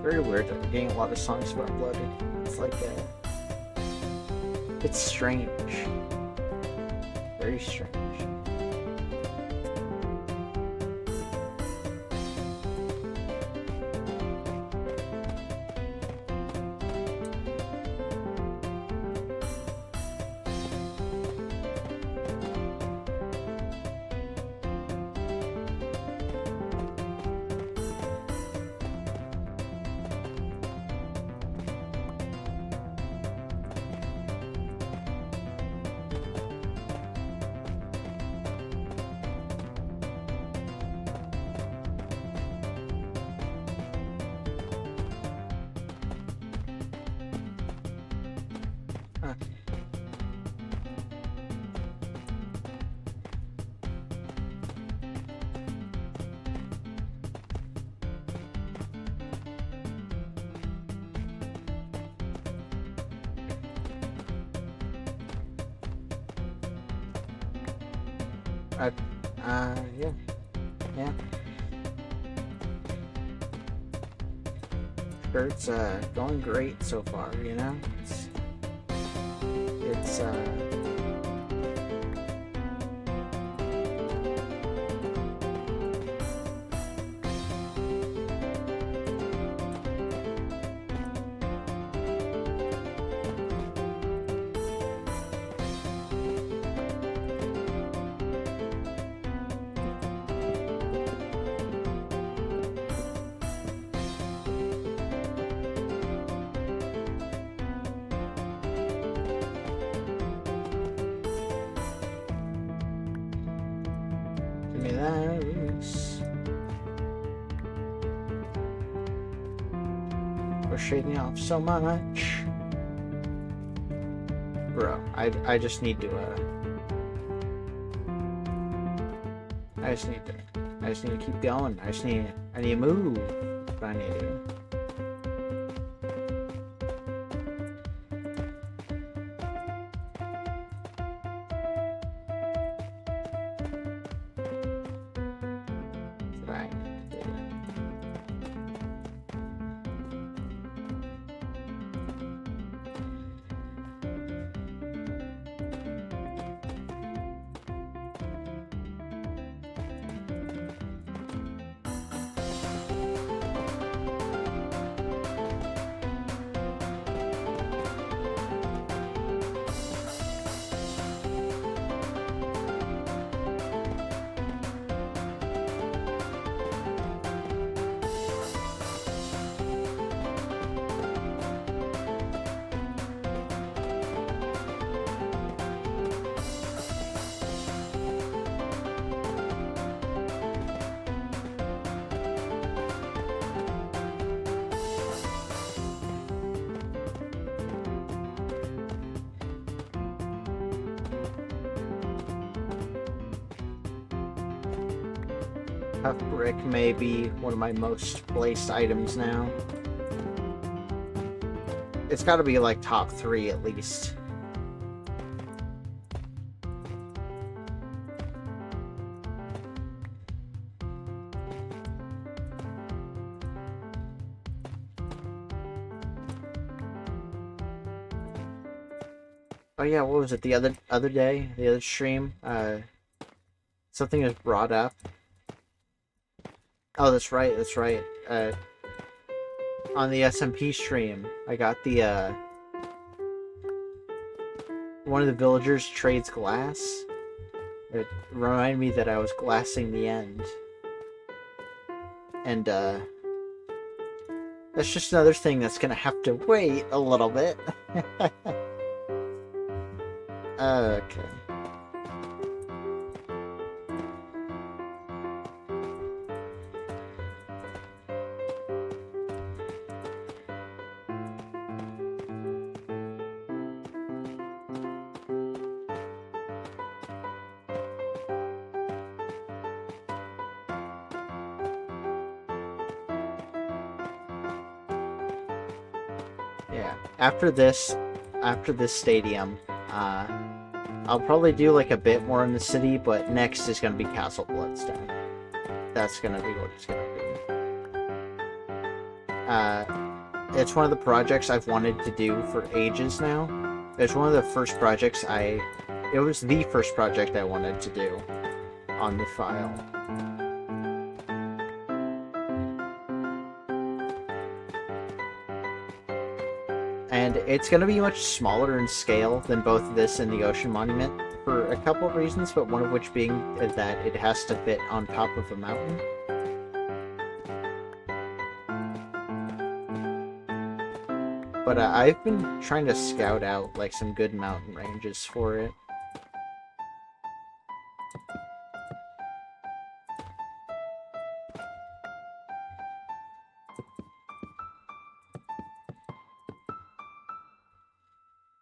Very weird that I'm getting a lot of songs uploaded. It's like it's strange. Very strange. Yeah. Sure, it's going great so far, you know? It's frustrating off so much. Bro, I just need to I just need to keep going. I need to move. That's what I need to do. Tuff brick may be one of my most placed items now. It's got to be like top 3 at least. Oh yeah, what was it the other day, the other stream? Something was brought up. Oh, that's right, that's right. On the SMP stream, I got the, one of the villagers trades glass. It reminded me that I was glassing the end. And, that's just another thing that's gonna have to wait a little bit. Okay. Yeah. After this stadium, I'll probably do like a bit more in the city, but next is gonna be Castle Bloodstone. That's gonna be what it's gonna be. It's one of the projects I've wanted to do for ages now. It's one of the first projects it was the first project I wanted to do on the file. And it's going to be much smaller in scale than both this and the Ocean Monument for a couple of reasons, but one of which being that it has to fit on top of a mountain. But I've been trying to scout out like some good mountain ranges for it.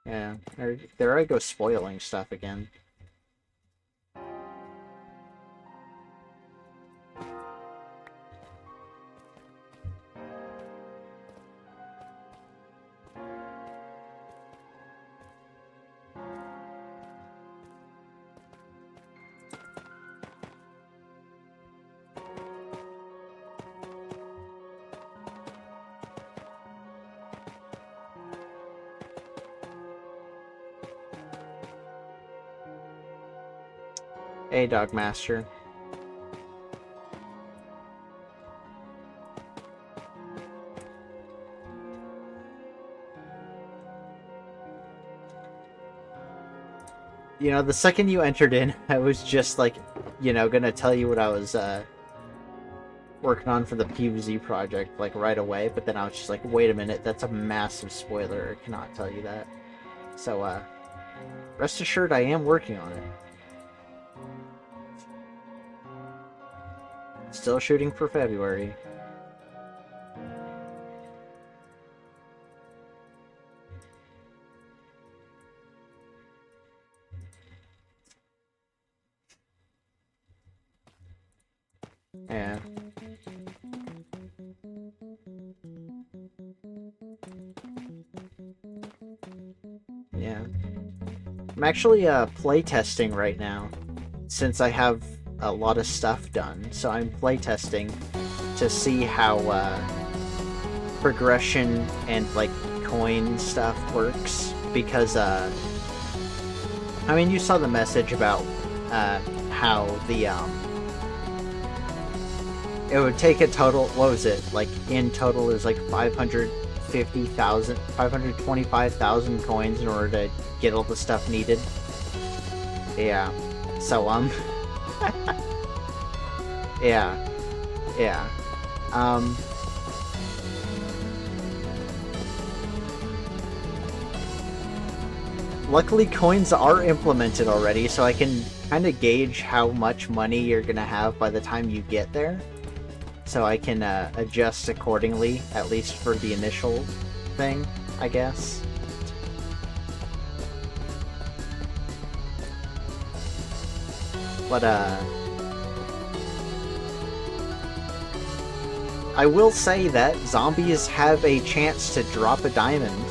Yeah, there I go spoiling stuff again. Hey, Dogmaster. You know, the second you entered in, I was just like, you know, gonna tell you what I was working on for the PvZ project, like, right away, but then I was just like, wait a minute, that's a massive spoiler, I cannot tell you that. So, rest assured I am working on it. Still shooting for February. Yeah. Yeah. I'm actually playtesting right now, since I have a lot of stuff done, so I'm playtesting to see how progression and like coin stuff works, because I mean, you saw the message about how the it would take a total, what was it, like in total is like 525,000 coins in order to get all the stuff needed. Yeah, so yeah. Luckily, coins are implemented already, so I can kind of gauge how much money you're gonna have by the time you get there. So I can adjust accordingly, at least for the initial thing, I guess. But, I will say that zombies have a chance to drop a diamond.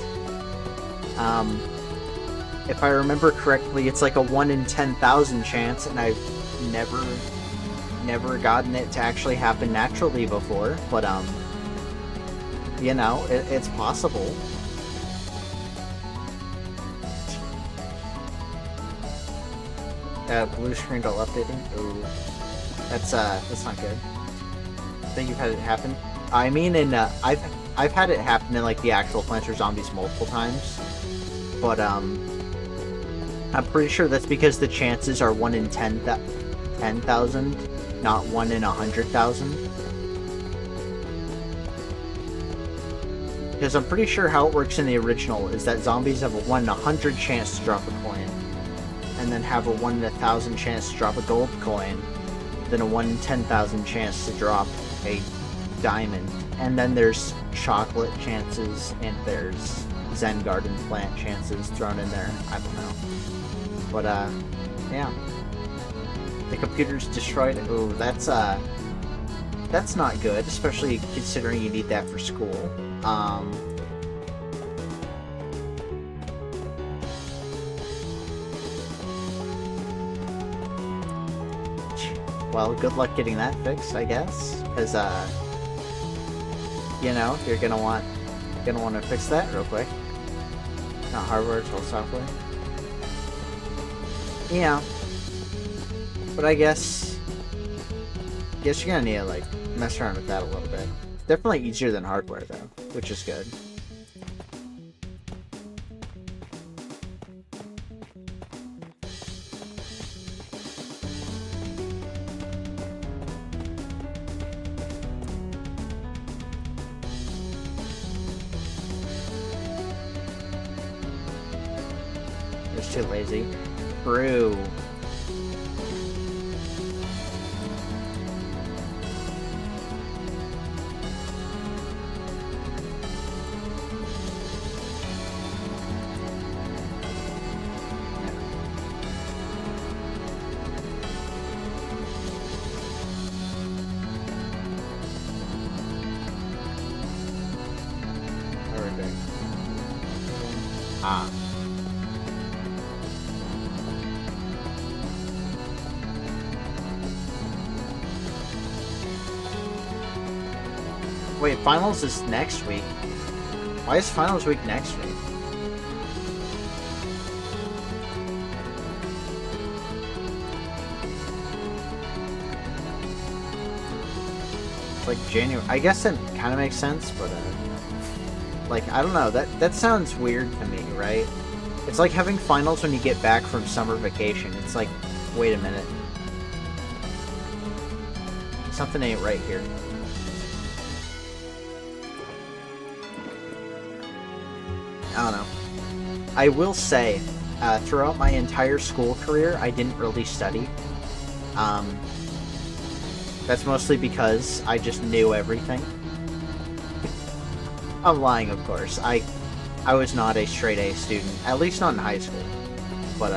If I remember correctly, it's like a 1 in 10,000 chance, and I've never gotten it to actually happen naturally before, but, you know, it's possible. Blue screen while updating? Ooh. That's not good. think you've had it happen? I mean, I've had it happen in like the actual Plants vs Zombies multiple times, but I'm pretty sure that's because the chances are 1 in 10,000, not 1 in 100,000. Because I'm pretty sure how it works in the original is that zombies have a 1 in 100 chance to drop a coin, and then have a 1 in 1,000 chance to drop a gold coin, then a 1 in 10,000 chance to drop a diamond, and then there's chocolate chances, and there's Zen Garden plant chances thrown in there. I don't know. But, yeah. The computer's destroyed. Ooh, that's not good, especially considering you need that for school. Well, good luck getting that fixed, I guess, because, you know, you're gonna want to fix that real quick. Not hardware, it's all software. Yeah. But I guess you're gonna need to, like, mess around with that a little bit. Definitely easier than hardware, though, which is good. You're too lazy. True. Ah. Wait, finals is next week. Why is finals week next week? It's like January. I guess it kind of makes sense, but like, I don't know. That sounds weird to me, right? It's like having finals when you get back from summer vacation. It's like, wait a minute. Something ain't right here. I don't know. I will say, throughout my entire school career, I didn't really study. That's mostly because I just knew everything. I'm lying, of course. I was not a straight A student, at least not in high school. But,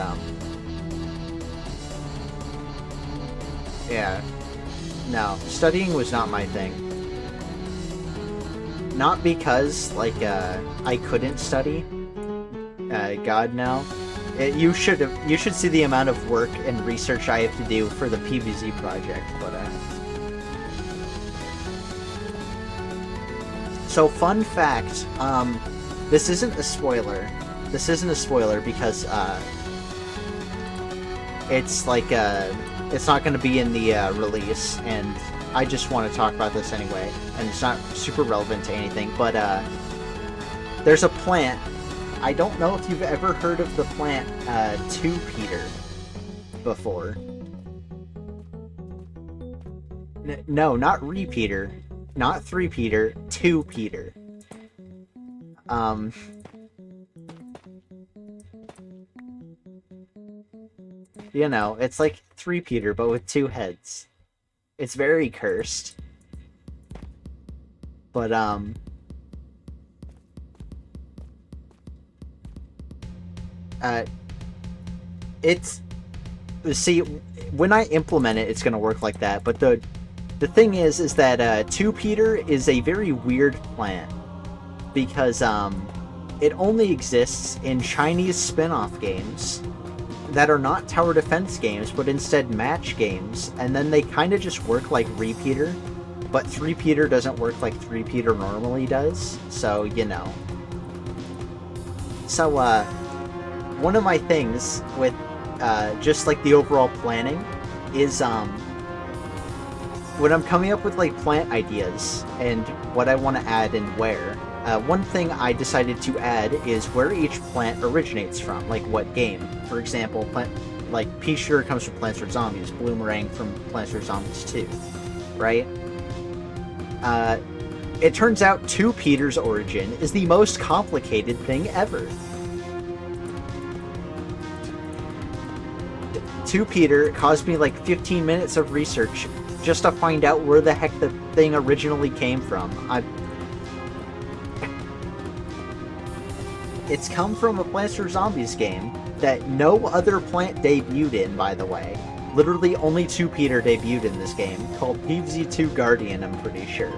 yeah. No, studying was not my thing. Not because, like, I couldn't study. God, no. You should see the amount of work and research I have to do for the PVZ project, but, So, fun fact, this isn't a spoiler. This isn't a spoiler because, it's like, it's not going to be in the, release, and I just want to talk about this anyway, and it's not super relevant to anything, but, there's a plant. I don't know if you've ever heard of the plant, 2-peter before. No, not repeater. Not 3-peter, 2-peter. You know, it's like 3-peter, but with 2 heads. It's very cursed. But, it's... See, when I implement it, it's gonna work like that, but the thing is that 2-peter is a very weird plant because it only exists in Chinese spin-off games that are not tower defense games, but instead match games, and then they kind of just work like repeater, but 3-peter doesn't work like 3-peter normally does, so, you know. So, one of my things with just like the overall planning is when I'm coming up with like plant ideas and what I want to add and where, one thing I decided to add is where each plant originates from, like what game. For example, like pea shooter comes from Plants vs Zombies, Bloomerang from Plants vs Zombies 2, right? It turns out 2 Peter's origin is the most complicated thing ever. 2 Peter caused me like 15 minutes of research just to find out where the heck the thing originally came from. It's come from a Plants vs Zombies game that no other plant debuted in, by the way. Literally only 2 Peter debuted in this game, called PVZ2 Guardian, I'm pretty sure.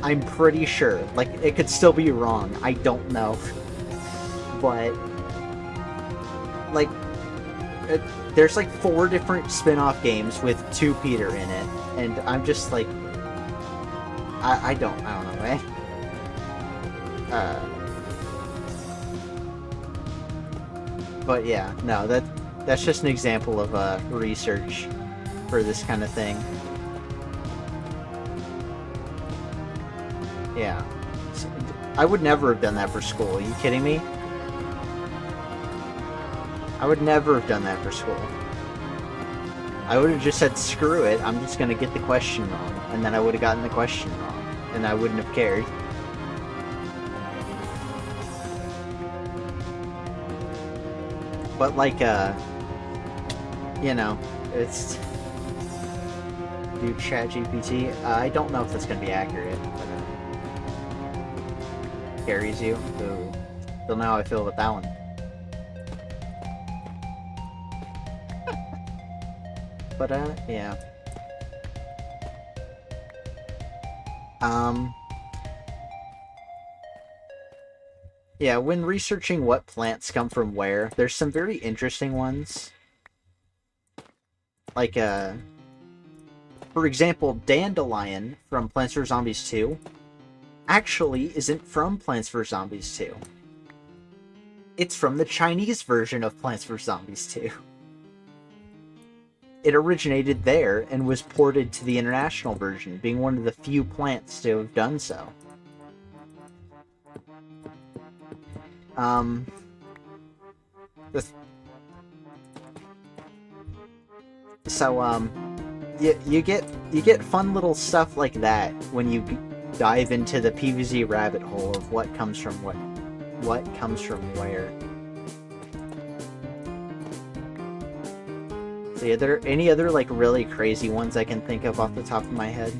I'm pretty sure. Like, it could still be wrong. I don't know. But, like, there's like 4 different spin-off games with 2 Peter in it, and I'm just like, I don't know, man. But yeah, no, that's just an example of research for this kind of thing. Yeah. I would never have done that for school. Are you kidding me? I would never have done that for school. I would have just said, screw it, I'm just gonna get the question wrong. And then I would have gotten the question wrong. And I wouldn't have cared. But like, you know, it's... Dude, ChatGPT, I don't know if that's gonna be accurate, but, carries you. Ooh. Don't know how I feel about that one. But, yeah. Yeah, when researching what plants come from where, there's some very interesting ones. Like, for example, Dandelion from Plants vs Zombies 2 actually isn't from Plants vs Zombies 2. It's from the Chinese version of Plants vs Zombies 2. It originated there and was ported to the international version, being one of the few plants to have done so. You get fun little stuff like that when you dive into the PVZ rabbit hole of what comes from what comes from where. So are there any other like really crazy ones I can think of off the top of my head?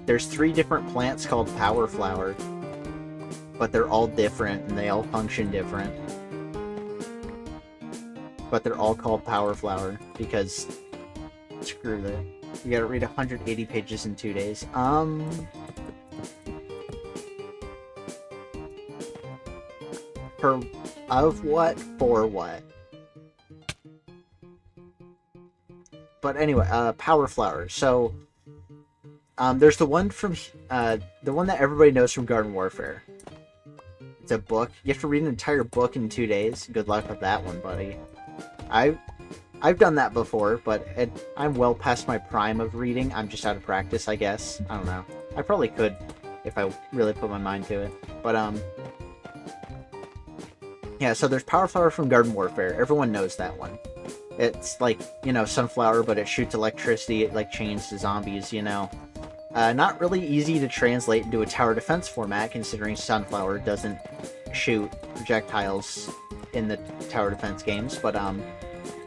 There's 3 different plants called Power Flower, but they're all different and they all function different. But they're all called Power Flower because screw that. You gotta read 180 pages in 2 days. Of what? For what? But anyway, Power Flower. So, there's the one from, the one that everybody knows from Garden Warfare. It's a book. You have to read an entire book in 2 days. Good luck with that one, buddy. I've done that before, but I'm well past my prime of reading. I'm just out of practice, I guess. I don't know. I probably could if I really put my mind to it. But, yeah, so there's Power Flower from Garden Warfare. Everyone knows that one. It's like, you know, Sunflower, but it shoots electricity. It, like, chains to zombies, you know. Not really easy to translate into a tower defense format, considering Sunflower doesn't shoot projectiles in the tower defense games, but,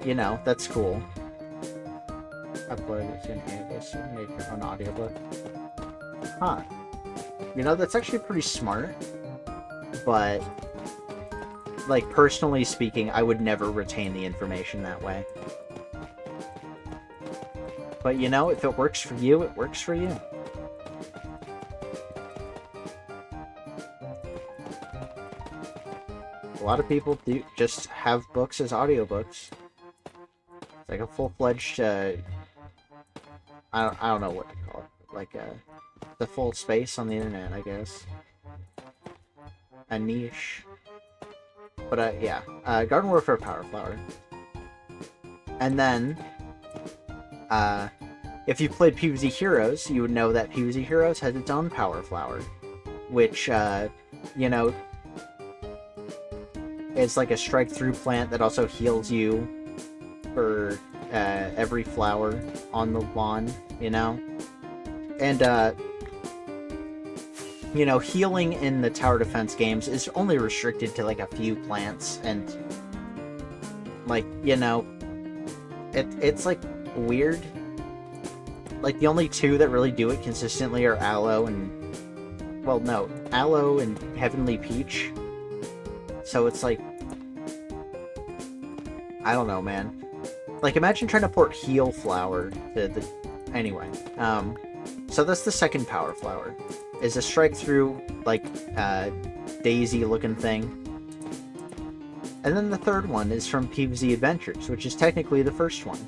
you know, that's cool. Upload it to an Canvas and make your own audiobook. Huh. You know, that's actually pretty smart, but, like, personally speaking, I would never retain the information that way. But, you know, if it works for you, it works for you. A lot of people do just have books as audiobooks. It's like a full-fledged, I don't know what to call it. Like, the full space on the internet, I guess. A niche. But, yeah. Garden Warfare Power Flower. And then, If you played PvZ Heroes, you would know that PvZ Heroes has its own power flower, which, you know, is like a strike-through plant that also heals you for every flower on the lawn, you know? And, you know, healing in the tower defense games is only restricted to, like, a few plants, and, like, you know, it's, like, weird. Like, the only two that really do it consistently are Aloe and... Well, no. Aloe and Heavenly Peach. So it's, like... I don't know, man. Like, imagine trying to port Heal Flower to the... Anyway, so that's the second power flower. Is a strike-through, like, daisy-looking thing. And then the third one is from PvZ Adventures, which is technically the first one.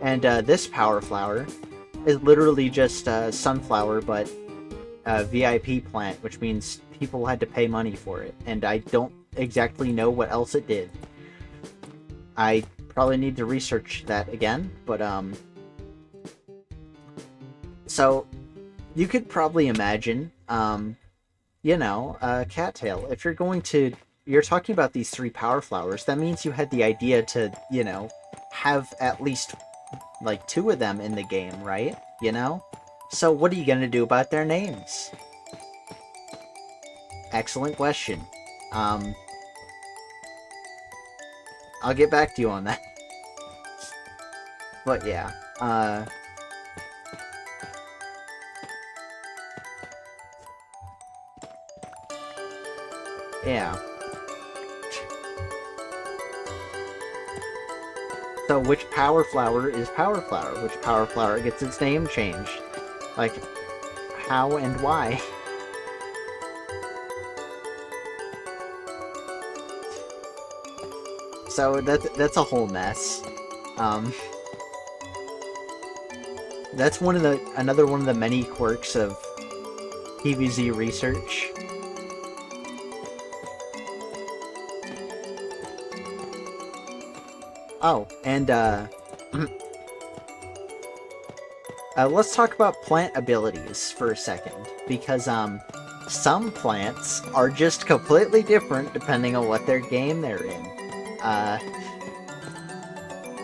And this power flower is literally just sunflower, but a VIP plant, which means people had to pay money for it. And I don't exactly know what else it did. I probably need to research that again, but so you could probably imagine, you know, Cattail. If you're talking about these three power flowers, that means you had the idea to, you know, have at least like two of them in the game, right? You know? So what are you gonna do about their names? Excellent question. I'll get back to you on that. But yeah, yeah. So which power flower is power flower? Which power flower gets its name changed? Like, how and why? So that's a whole mess. That's another one of the many quirks of PvZ research. Oh, and let's talk about plant abilities for a second, because some plants are just completely different depending on what their game they're in.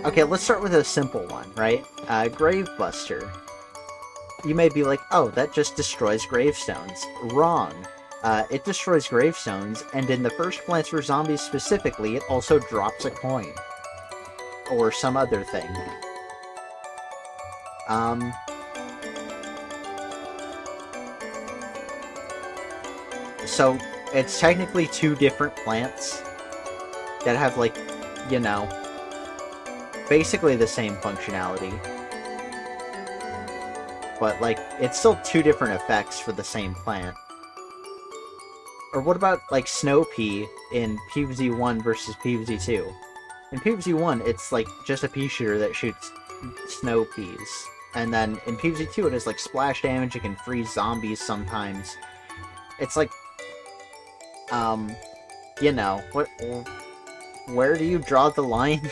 Okay, let's start with a simple one, right? Gravebuster. You may be like, oh, that just destroys gravestones. Wrong. It destroys gravestones, and in the first Plants vs. Zombies specifically, it also drops a coin. Or some other thing. So, it's technically two different plants that have, like, you know, basically the same functionality. But, like, it's still two different effects for the same plant. Or what about, like, Snow Pea in PvZ 1 versus PvZ 2? In PvZ 1, it's, like, just a pea shooter that shoots snow peas. And then in PvZ 2, it has, like, splash damage, it can freeze zombies sometimes. It's like, you know, where do you draw the line?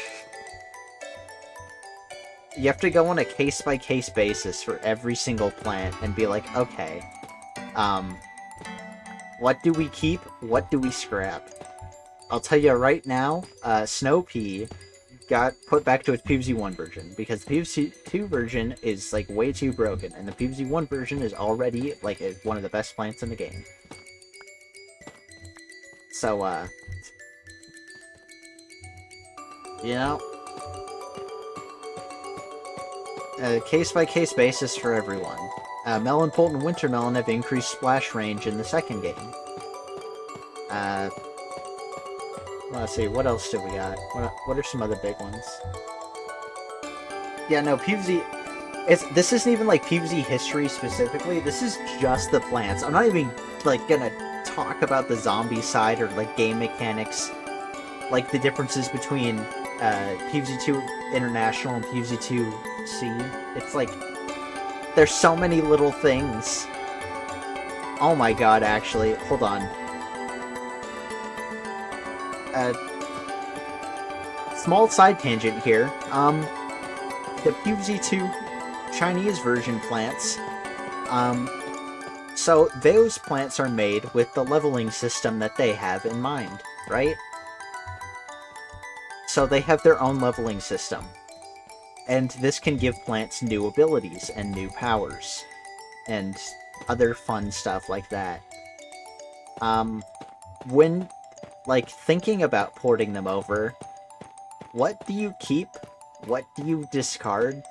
You have to go on a case-by-case basis for every single plant and be like, okay, what do we keep? What do we scrap? I'll tell you right now, Snow Pea got put back to its PvZ 1 version, because the PvZ 2 version is, like, way too broken, and the PvZ 1 version is already, like, one of the best plants in the game. So, you know, a case-by-case basis for everyone. Melon Pult and Winter Melon have increased splash range in the second game. Let's see, what else do we got? What are some other big ones? Yeah, no, PvZ... This isn't even, like, PvZ history specifically. This is just the plants. I'm not even, like, gonna talk about the zombie side or, like, game mechanics. Like, the differences between PvZ 2 International and PvZ 2 C. It's like... There's so many little things. Oh my god, actually. Hold on. small side tangent here. The PvZ2 Chinese version plants, so those plants are made with the leveling system that they have in mind, right? So they have their own leveling system. And this can give plants new abilities and new powers. And other fun stuff like that. When, like, thinking about porting them over, what do you keep? What do you discard?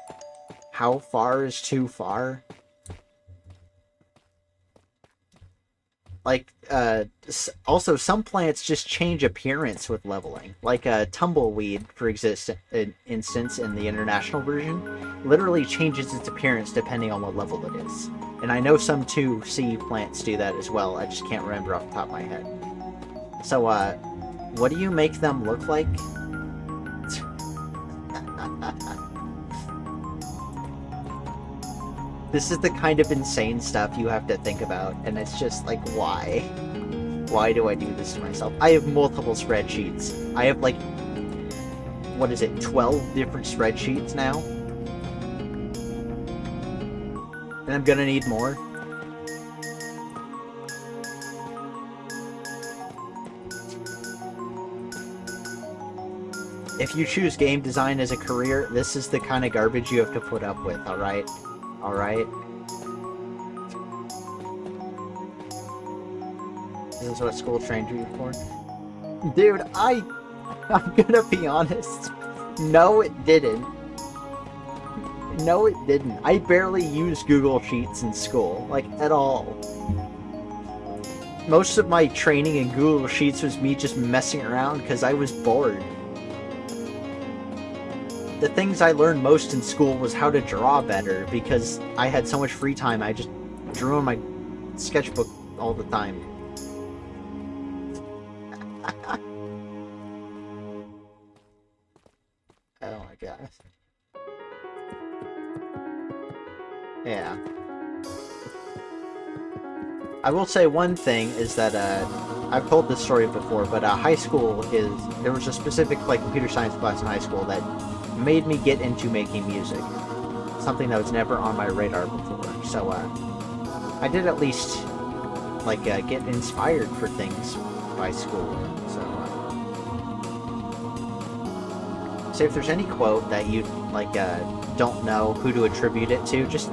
How far is too far? Like, also, some plants just change appearance with leveling. Like a tumbleweed, for instance, in the international version, literally changes its appearance depending on what level it is. And I know some 2C plants do that as well, I just can't remember off the top of my head. So, what do you make them look like? This is the kind of insane stuff you have to think about, and it's just like, why? Why do I do this to myself? I have multiple spreadsheets. I have, like, what is it, 12 different spreadsheets now? And I'm gonna need more. If you choose game design as a career, this is the kind of garbage you have to put up with, alright? Alright? This is what school trained you for? Dude, I'm gonna be honest. No, it didn't. No, it didn't. I barely used Google Sheets in school. Like, at all. Most of my training in Google Sheets was me just messing around because I was bored. The things I learned most in school was how to draw better, because I had so much free time, I just drew in my sketchbook all the time. Oh my gosh. Yeah. I will say one thing is that, I've told this story before, but high school there was a specific, like, computer science class in high school that made me get into making music. Something that was never on my radar before. So, I did at least, like, get inspired for things by school. So if there's any quote that you, like, don't know who to attribute it to, just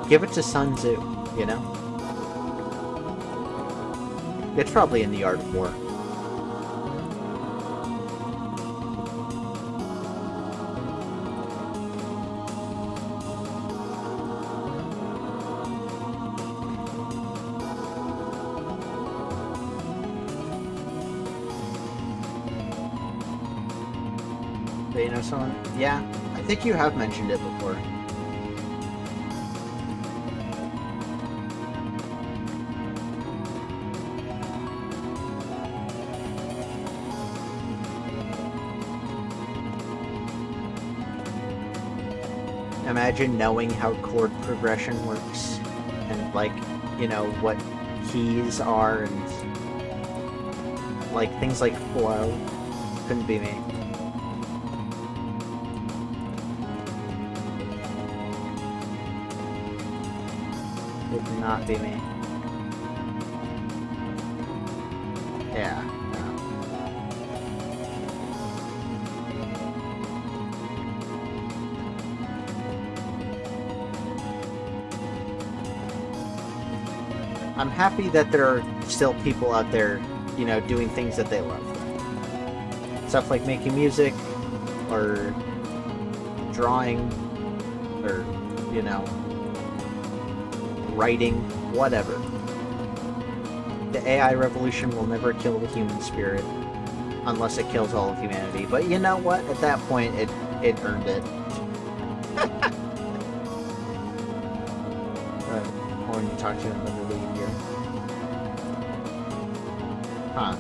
give it to Sun Tzu, you know? It's probably in The Art of War. But you know someone? Yeah, I think you have mentioned it before. Imagine knowing how chord progression works, and, like, you know, what keys are, and, like, things like flow. Couldn't be me. Would not be me. Yeah. I'm happy that there are still people out there, you know, doing things that they love. Stuff like making music, or drawing, or, you know, writing, whatever. The AI revolution will never kill the human spirit, unless it kills all of humanity. But you know what? At that point, it earned it. When you talk to another lead here. Huh.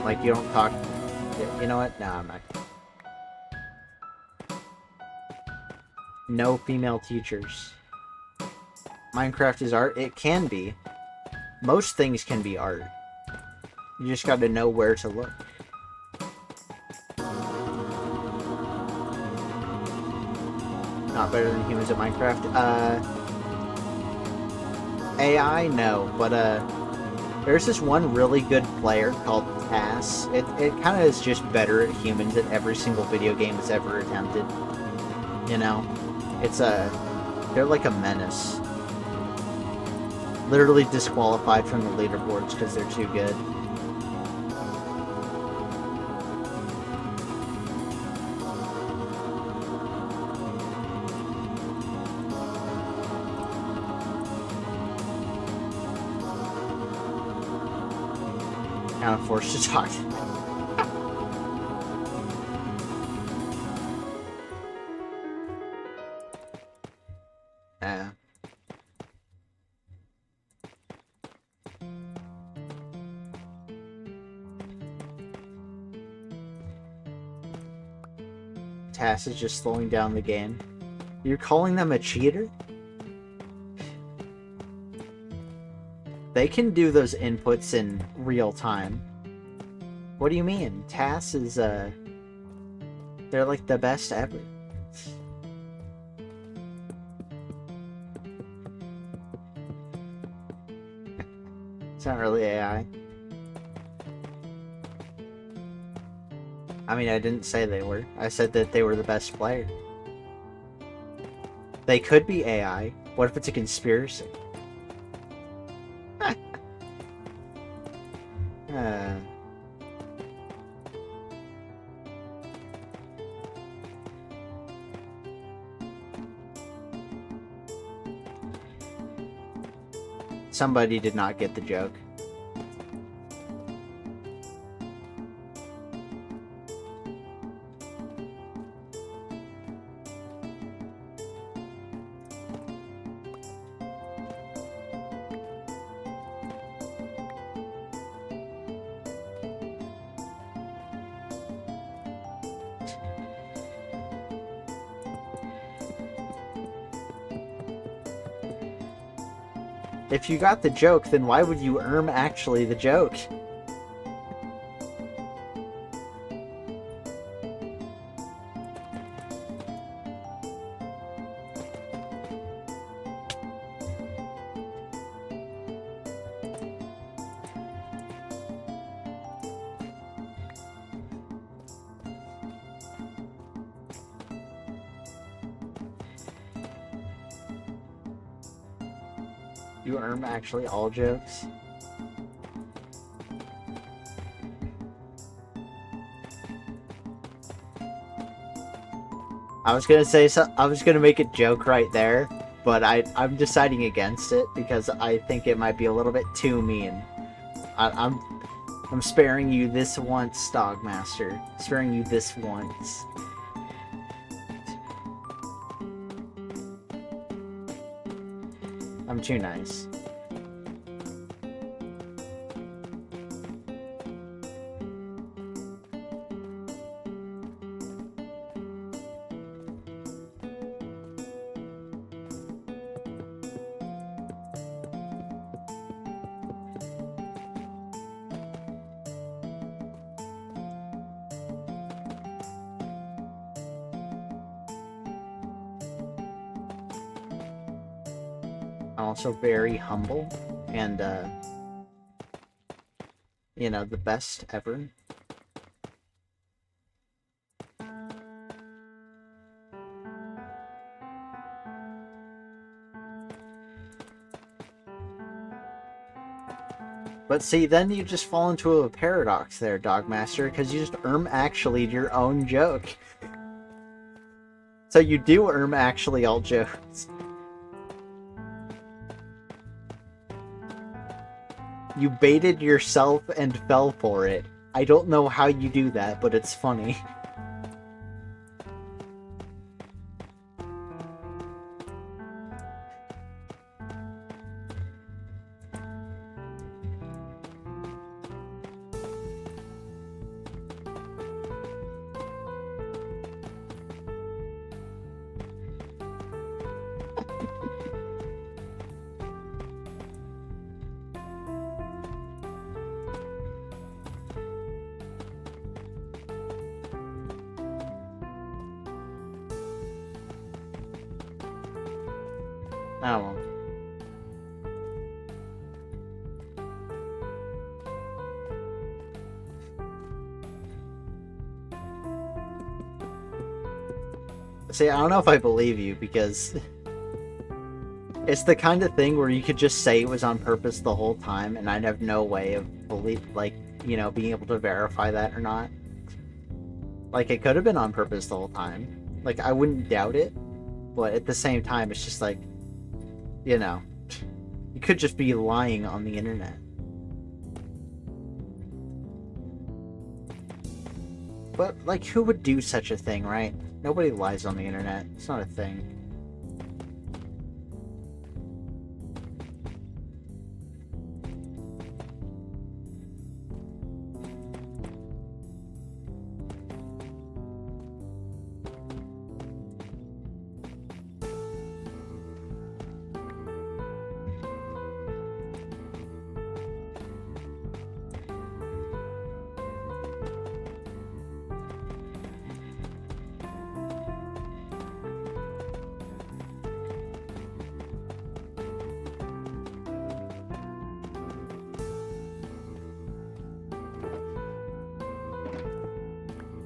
Like, you don't talk... You know what? Nah, I'm not. No female teachers. Minecraft is art? It can be. Most things can be art. You just gotta know where to look. Not better than humans at Minecraft. AI, no, but there's this one really good player called Tass. It kind of is just better at humans at every single video game it's ever attempted. You know, they're like a menace. Literally disqualified from the leaderboards because they're too good. Kind of forced to talk. Yeah. Tass is just slowing down the game. You're calling them a cheater? They can do those inputs in real time. What do you mean? Tass is, they're like the best ever. It's not really AI. I mean, I didn't say they were. I said that they were the best player. They could be AI. What if it's a conspiracy? Somebody did not get the joke. If you got the joke, then why would you actually the joke? You actually all jokes? I was gonna say I was gonna make a joke right there, but I'm deciding against it because I think it might be a little bit too mean. I'm sparing you this once, Dogmaster. Sparing you this once. I'm too nice. I'm also very humble and, you know, the best ever. But see, then you just fall into a paradox there, Dogmaster, because you just actually your own joke. So you do actually all jokes. You baited yourself and fell for it. I don't know how you do that, but it's funny. Oh well. See, I don't know if I believe you, because it's the kind of thing where you could just say it was on purpose the whole time, and I'd have no way of being able to verify that or not. Like, it could have been on purpose the whole time. Like, I wouldn't doubt it, but at the same time, it's just like, you know, you could just be lying on the internet. But, like, who would do such a thing, right? Nobody lies on the internet. It's not a thing.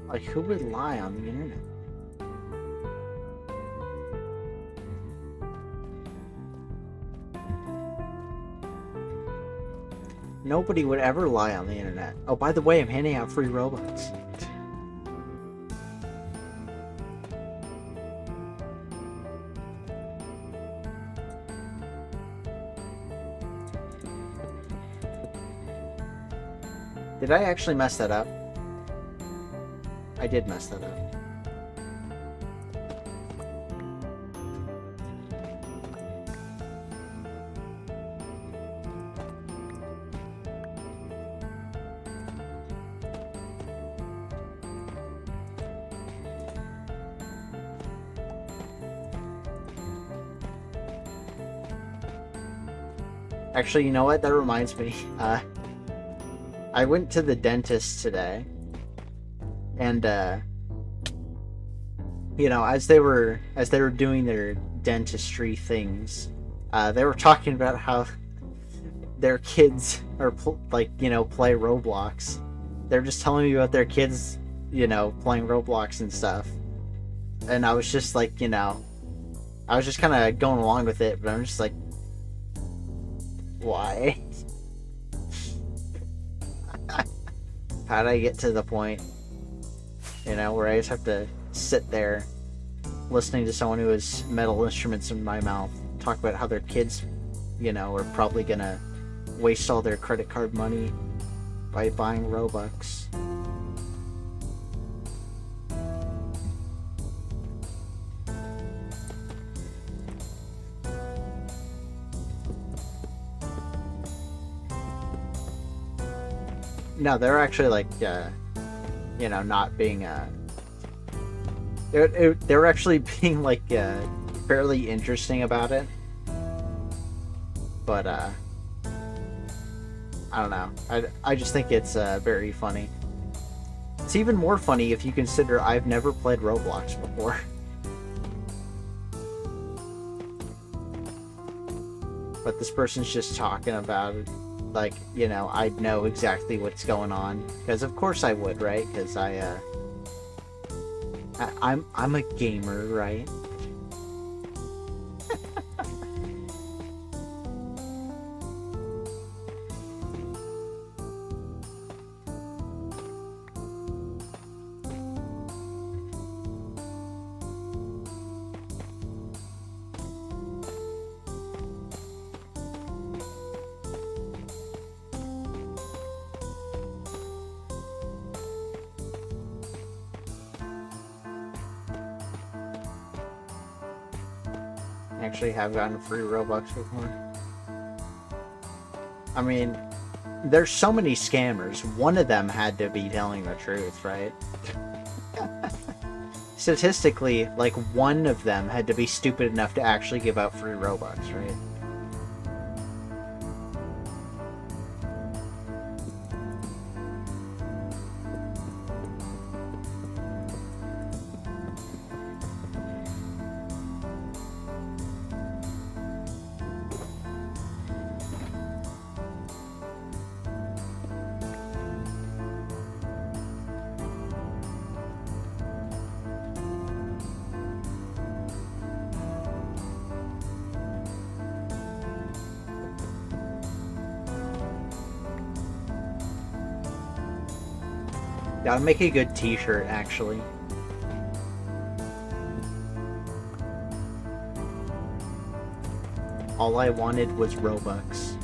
Like, who would lie on the internet? Nobody would ever lie on the internet. Oh, by the way, I'm handing out free Robux. Did I actually mess that up? I did mess that up. Actually, you know what? That reminds me. I went to the dentist today, and you know, as they were doing their dentistry things, they were talking about how their kids are play Roblox. They're just telling me about their kids, playing Roblox and stuff, and I was just like, I was just kind of going along with it, but I'm just like, why? How did I get to the point, where I just have to sit there listening to someone who has metal instruments in my mouth talk about how their kids, are probably gonna waste all their credit card money by buying Robux. No, they're actually like, not being, they're actually being like, fairly interesting about it. But, I don't know. I just think it's, very funny. It's even more funny if you consider I've never played Roblox before. But this person's just talking about it. Like, I'd know exactly what's going on, because of course I would, right? Because I'm a gamer, right? Actually have gotten free Robux before. I mean, there's so many scammers. One of them had to be telling the truth, right? Statistically, like, one of them had to be stupid enough to actually give out free Robux, right? Gotta make a good t-shirt, actually. All I wanted was Robux.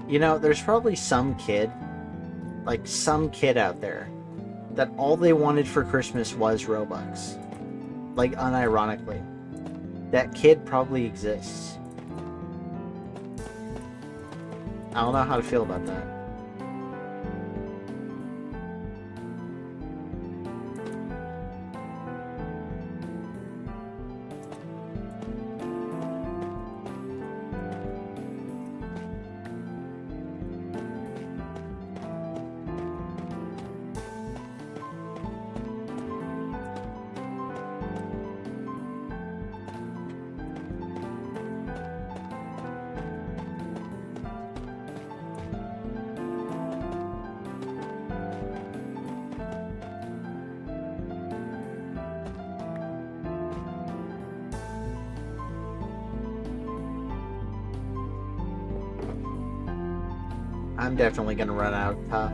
You know, there's probably some kid out there, that all they wanted for Christmas was Robux. Like, unironically. That kid probably exists. I don't know how to feel about that. I'm definitely gonna run out of Tuff.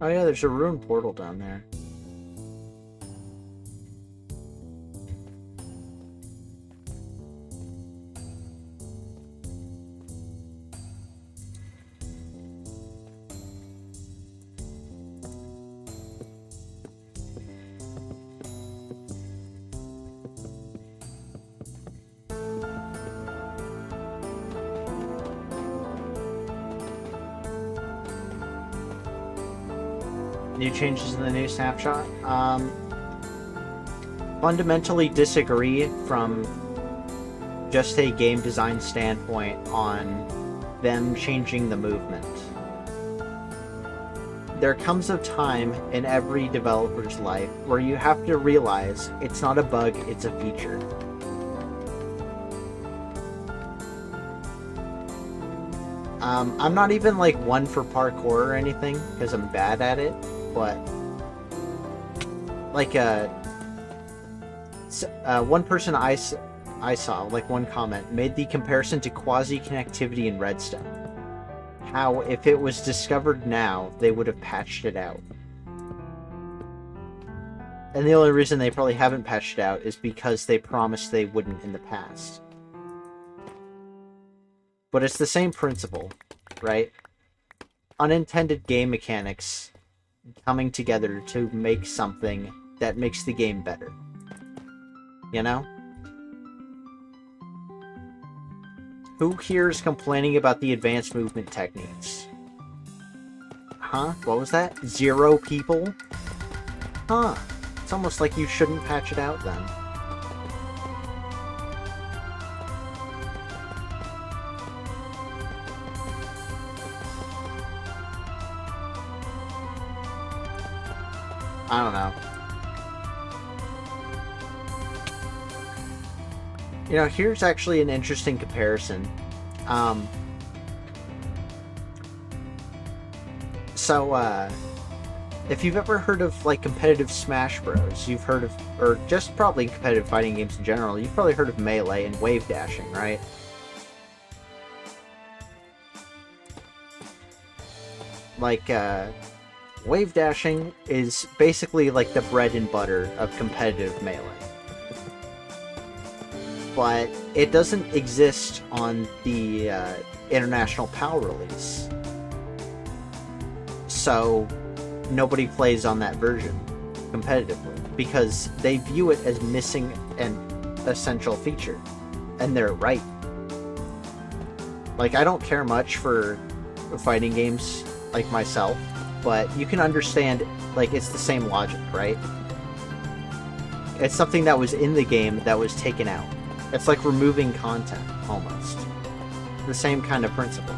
Oh yeah, there's a ruined portal down there. New changes in the new snapshot? Fundamentally disagree from just a game design standpoint on them changing the movement. There comes a time in every developer's life where you have to realize it's not a bug, it's a feature. I'm not even like one for parkour or anything, because I'm bad at it, but like one person I saw, like one comment, made the comparison to quasi-connectivity in Redstone. How, if it was discovered now, they would have patched it out. And the only reason they probably haven't patched it out is because they promised they wouldn't in the past. But it's the same principle, right? Unintended game mechanics coming together to make something that makes the game better. You know? Who here is complaining about the advanced movement techniques? Huh? What was that? 0 people? Huh. It's almost like you shouldn't patch it out then. I don't know. You know, here's actually an interesting comparison. So, if you've ever heard of, like, competitive Smash Bros, you've heard of, or just probably competitive fighting games in general, you've probably heard of Melee and wave dashing, right? Like, wave dashing is basically like the bread and butter of competitive Melee. But it doesn't exist on the international PAL release. So nobody plays on that version competitively because they view it as missing an essential feature. And they're right. Like, I don't care much for fighting games like myself, but you can understand, like, it's the same logic, right? It's something that was in the game that was taken out. It's like removing content, almost. The same kind of principle.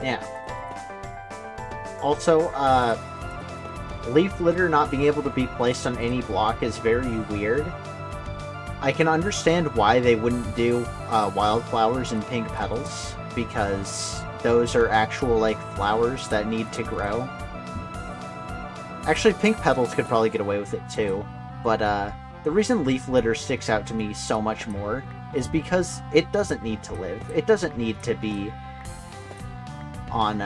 Yeah. Also, leaf litter not being able to be placed on any block is very weird. I can understand why they wouldn't do wildflowers and pink petals, because those are actual, like, flowers that need to grow. Actually, pink petals could probably get away with it too, but the reason leaf litter sticks out to me so much more is because it doesn't need to live. It doesn't need to be on,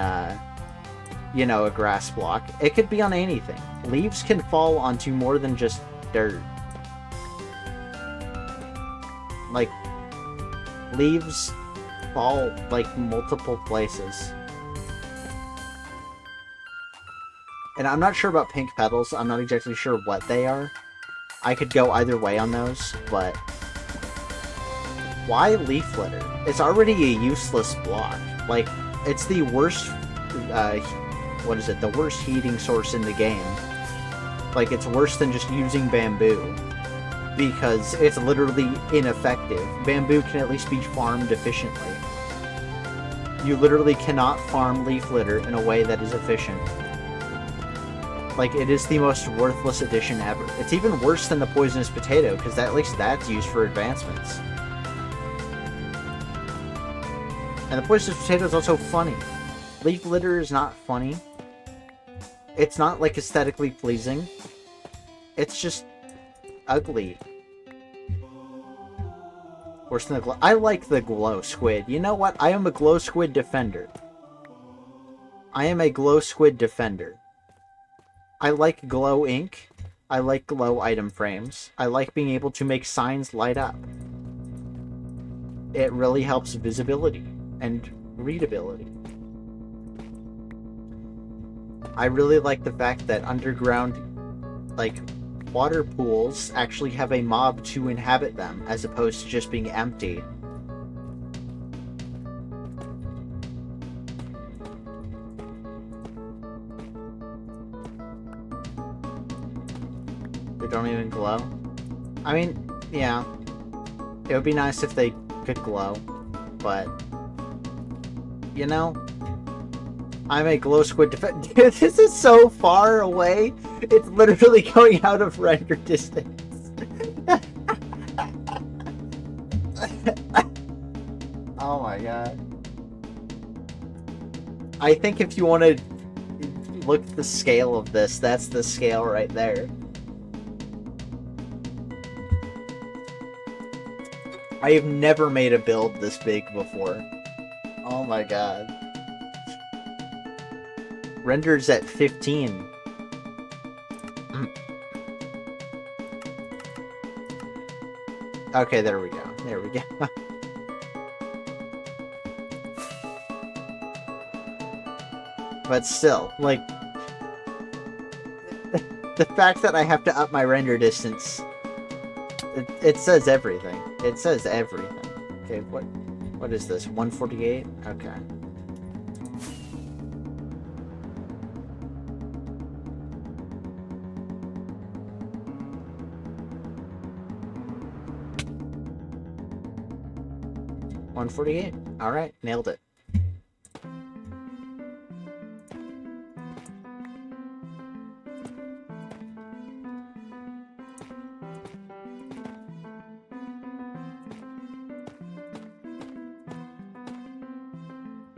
you know, a grass block. It could be on anything. Leaves can fall onto more than just dirt. Like, leaves fall, like, multiple places. And I'm not sure about pink petals. I'm not exactly sure what they are. I could go either way on those, but why leaf litter? It's already a useless block. Like, it's the worst, what is it? The worst heating source in the game. Like, it's worse than just using bamboo, because it's literally ineffective. Bamboo can at least be farmed efficiently. You literally cannot farm leaf litter in a way that is efficient. Like, it is the most worthless addition ever. It's even worse than the poisonous potato, because at least that's used for advancements. And the poisonous potato is also funny. Leaf litter is not funny. It's not, like, aesthetically pleasing. It's just ugly. Worse than the glow. I like the glow squid. You know what? I am a glow squid defender. I am a glow squid defender. I like glow ink. I like glow item frames. I like being able to make signs light up. It really helps visibility and readability. I really like the fact that underground, like, water pools actually have a mob to inhabit them, as opposed to just being empty. They don't even glow? I mean, yeah. It would be nice if they could glow, but, you know, I'm a glow squid defender. Dude, this is so far away. It's literally going out of render distance. Oh my god. I think if you want to look at the scale of this, that's the scale right there. I have never made a build this big before. Oh my god. Renders at 15. Okay, there we go. There we go. But still, like, the fact that I have to up my render distance, it says everything. It says everything. Okay, what is this? 148? Okay. 148. Alright, nailed it.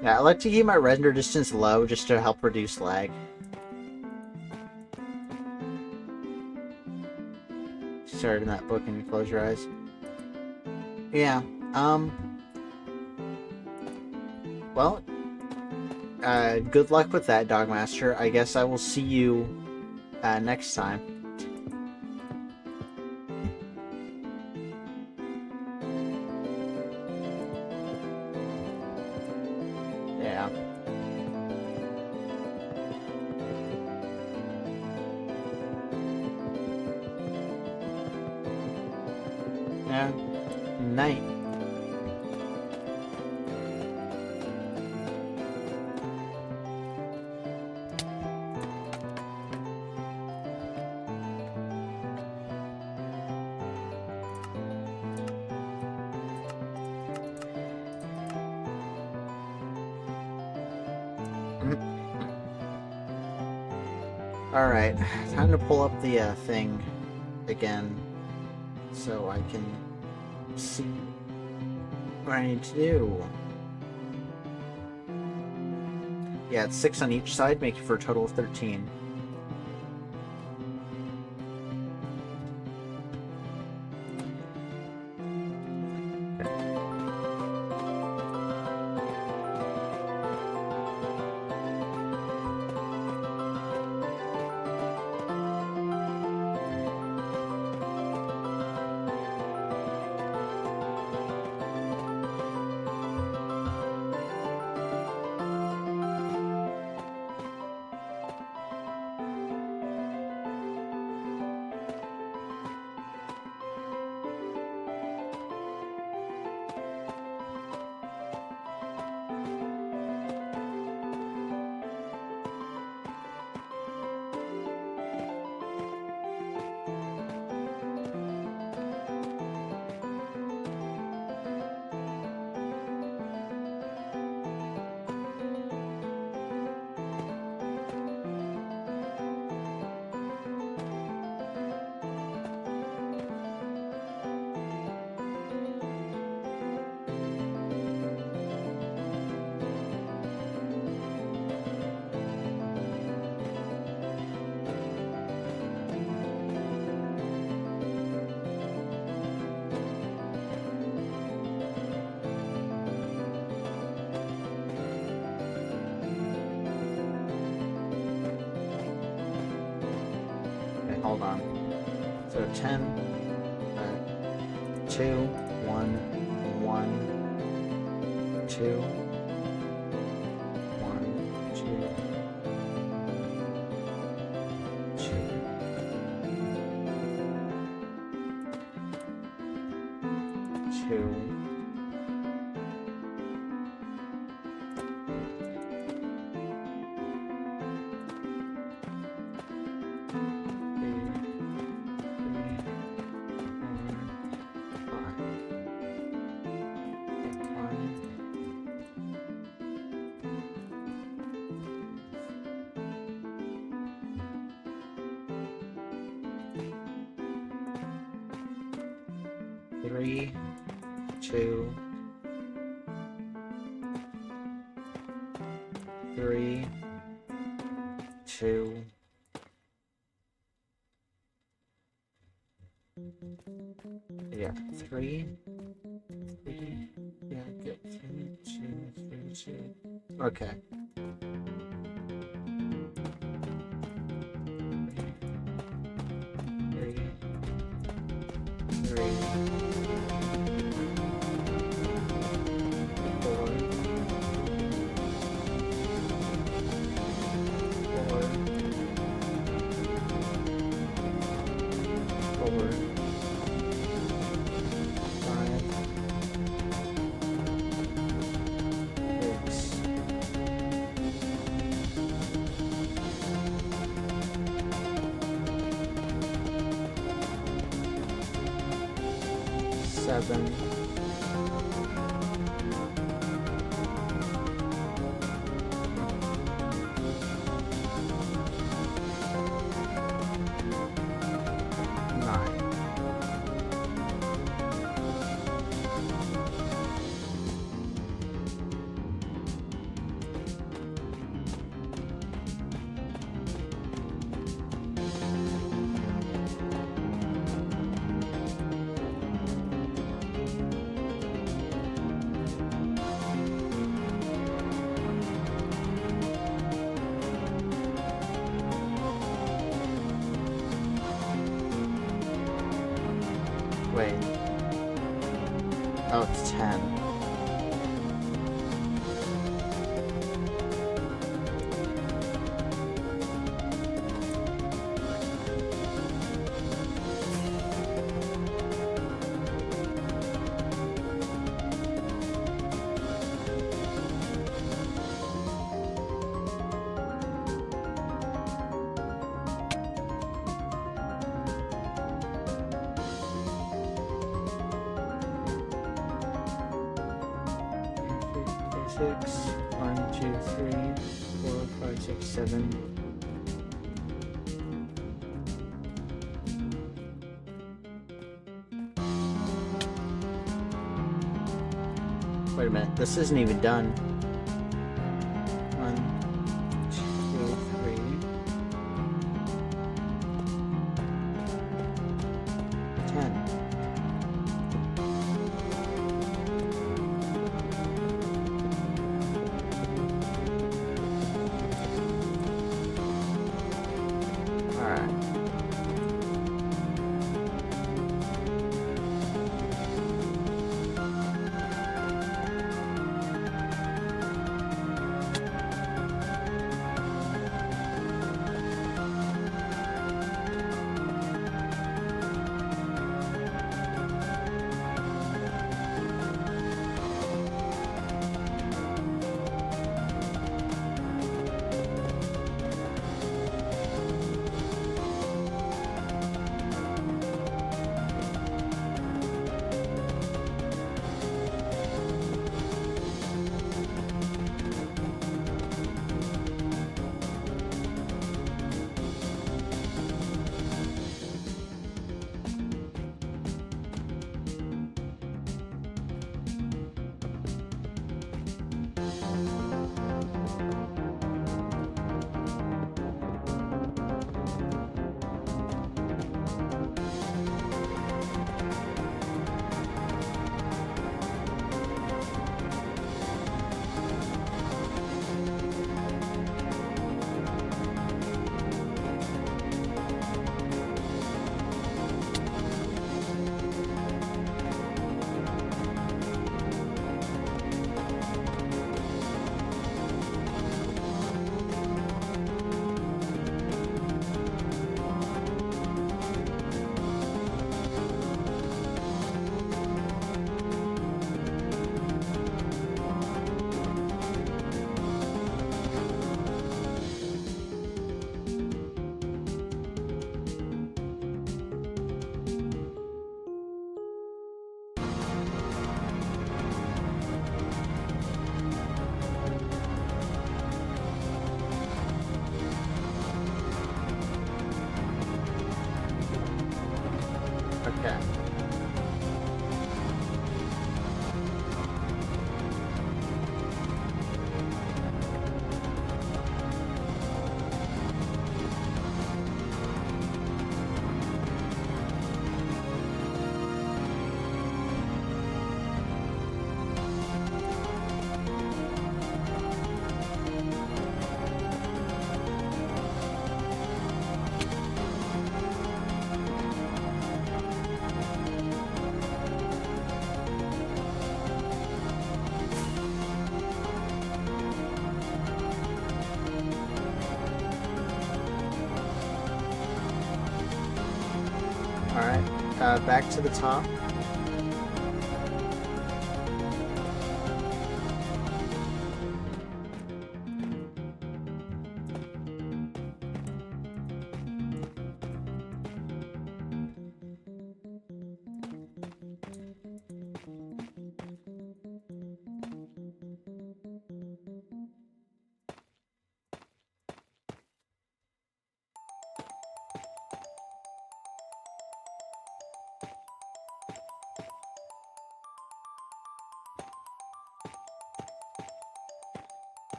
Yeah, I like to keep my render distance low just to help reduce lag. Started in that book and you close your eyes. Yeah, well, good luck with that, Dogmaster. I guess I will see you, next time. Yeah. Yeah. Night. Alright, time to pull up the thing again so I can see what I need to do. Yeah, it's 6 on each side, making for a total of 13. Hold on. So 10, 2, 1, 1, 2, 1, 2, 2, 2. Three, 2, 3, 2. Yeah, 3. Yeah, get 3, 2, 3, 2. Okay. Wait. Oh, it's 10. Six, 1, 2, 3, 4, 5, 6, 7. Wait a minute, this isn't even done. 1, 2, 3, 10. Okay. Alright, back to the top.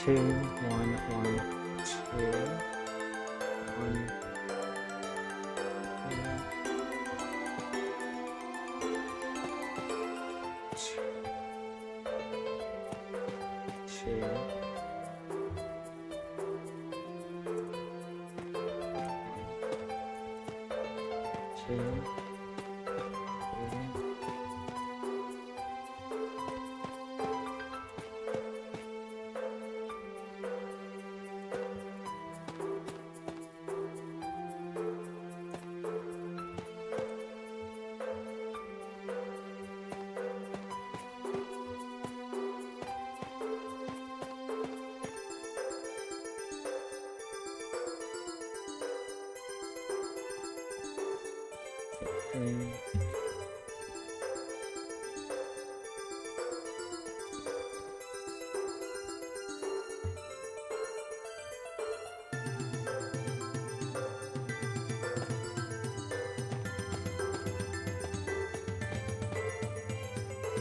2, 1, 1, 2, 1, 2, 2.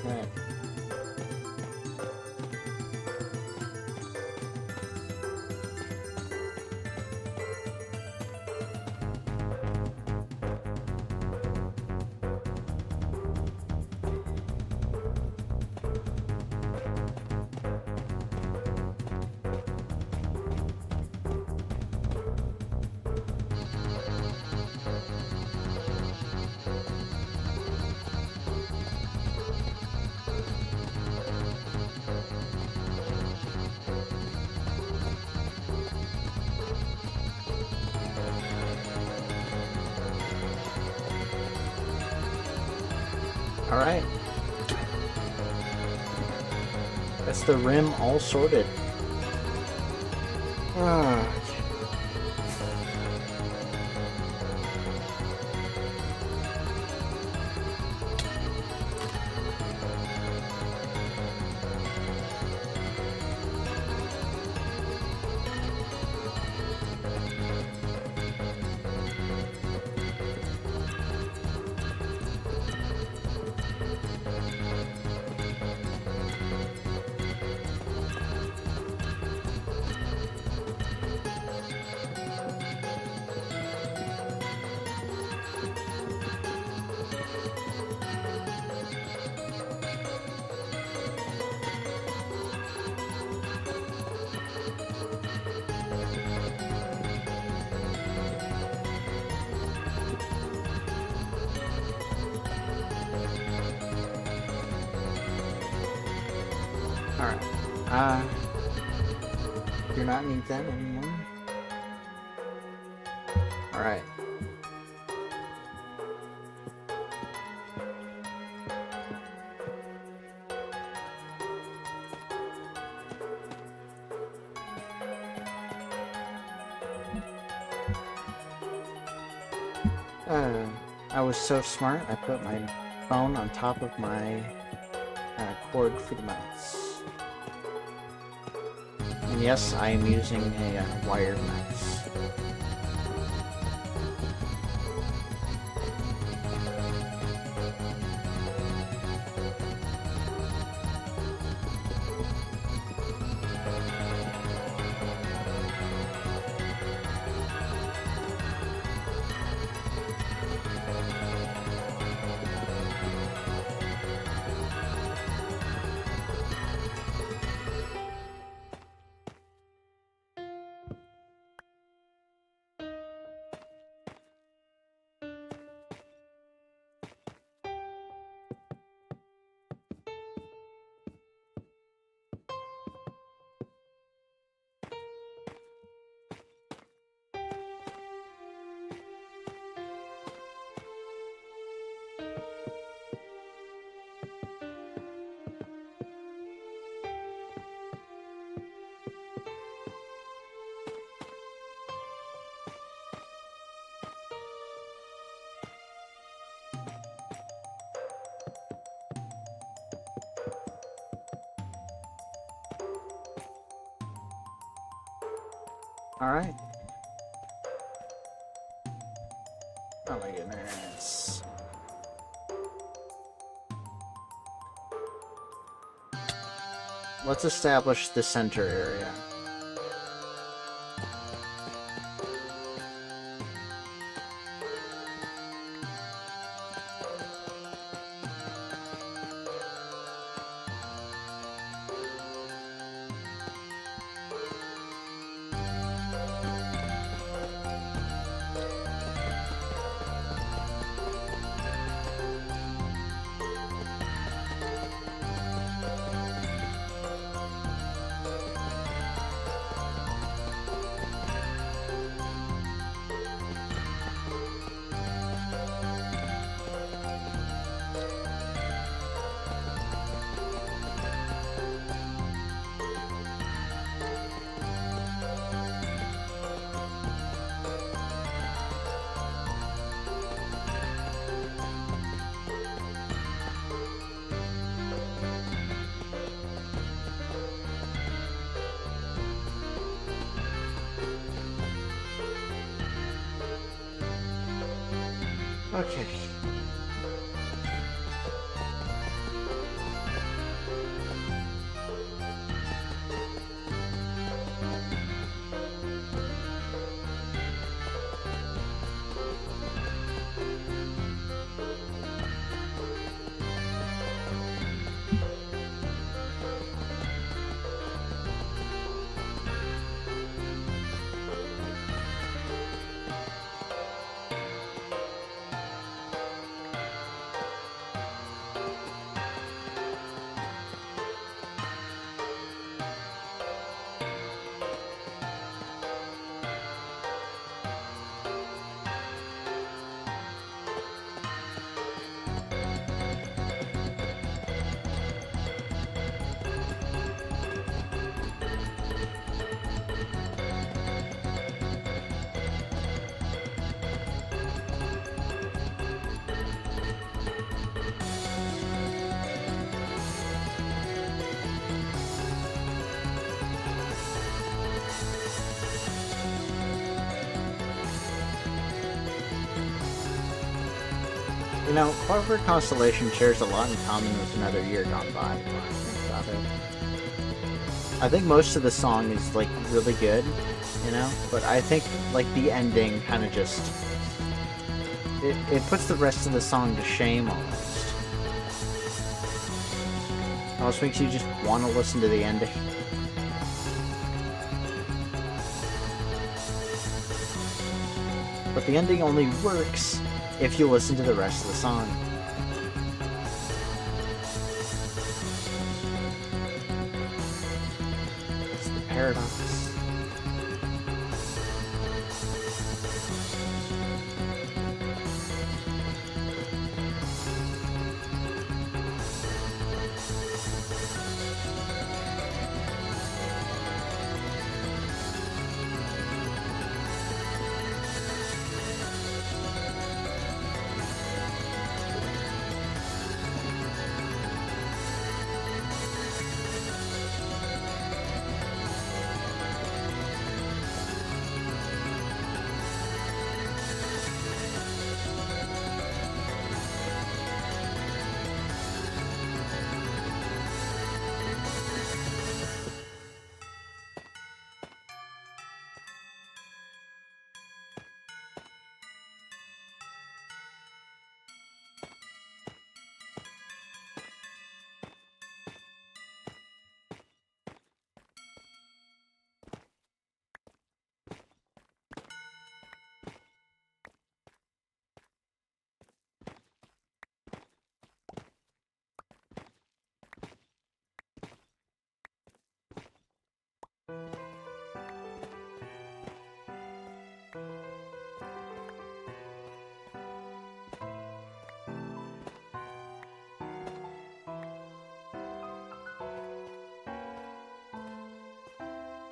Alright. Alright. That's the rim all sorted. Ah. Alright. You're not need that anymore? Alright. I was so smart, I put my phone on top of my cord for the mouse. And yes, I am using a wired mouse. Alright. Oh my goodness. Let's establish the center area. Okay. You know, Clover Constellation shares a lot in common with Another Year Gone By, when I think about it. I think most of the song is, like, really good, you know? But I think, like, the ending kind of just... It puts the rest of the song to shame, almost. Almost makes you just want to listen to the ending. But the ending only works if you listen to the rest of the song. It's the paradox.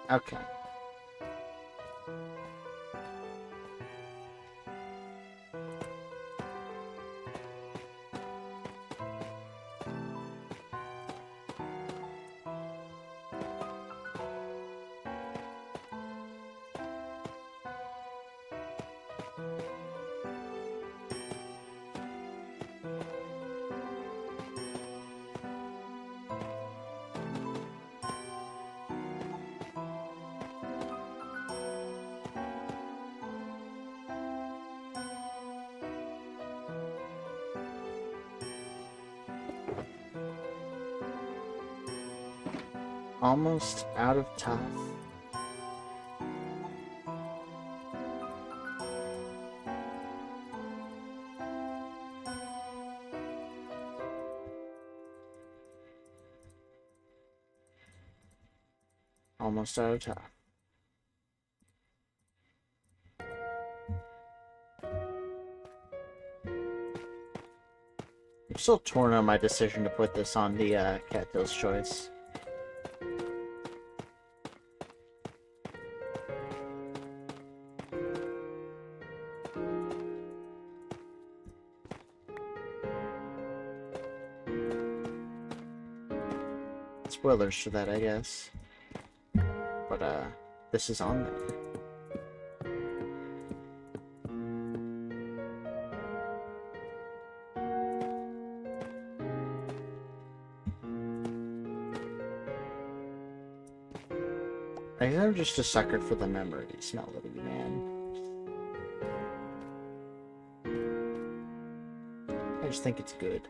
Okay. Almost out of Tuff. Almost out of Tuff. I'm still torn on my decision to put this on the Cattail's Choice. Spoilers for that, I guess. But, this is on there. I guess I'm just a sucker for the memories, Melody, man. I just think it's good.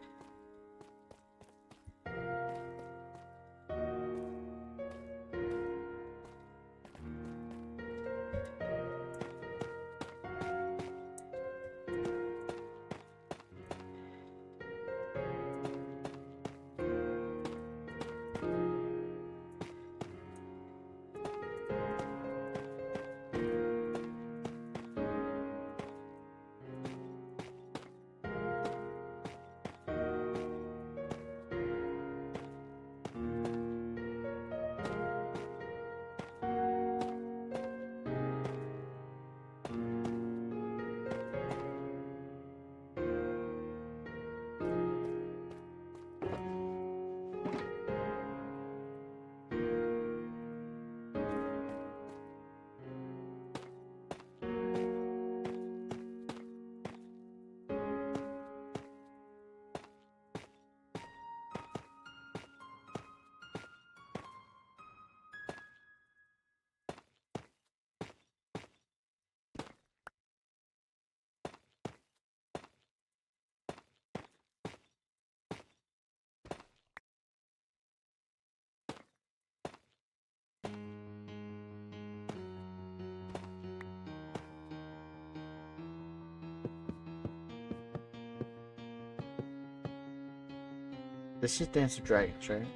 This is Dance of Dragons, right?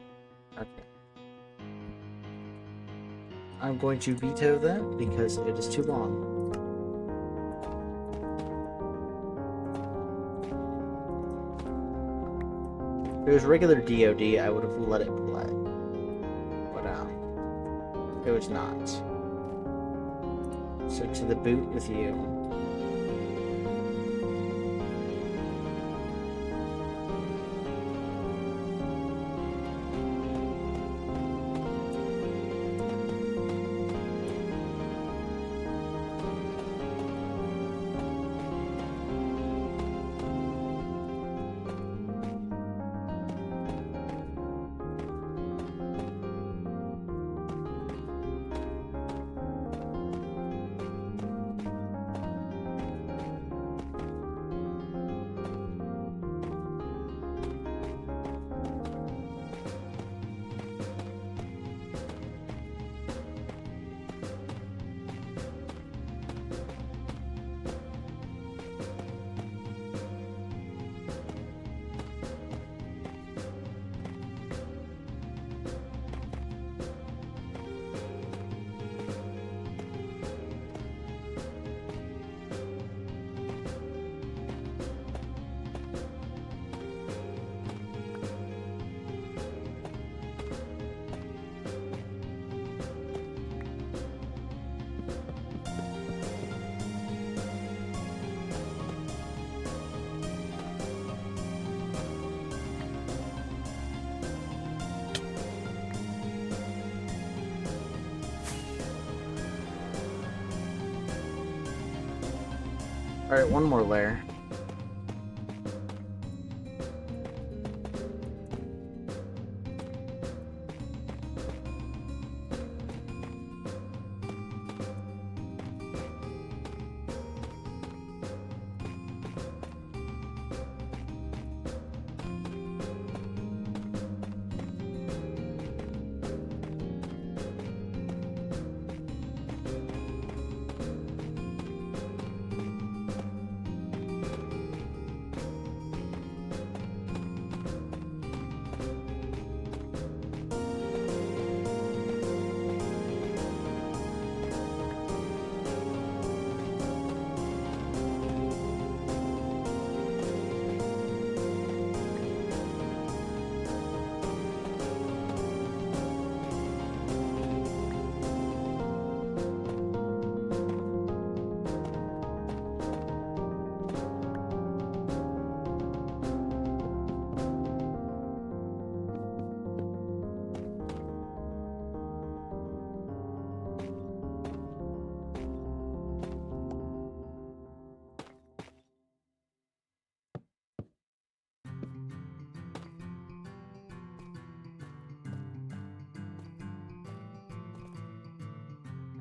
Okay. I'm going to veto that because it is too long. If it was regular DoD, I would have let it play. But it was not. So to the boot with you. Alright, one more layer.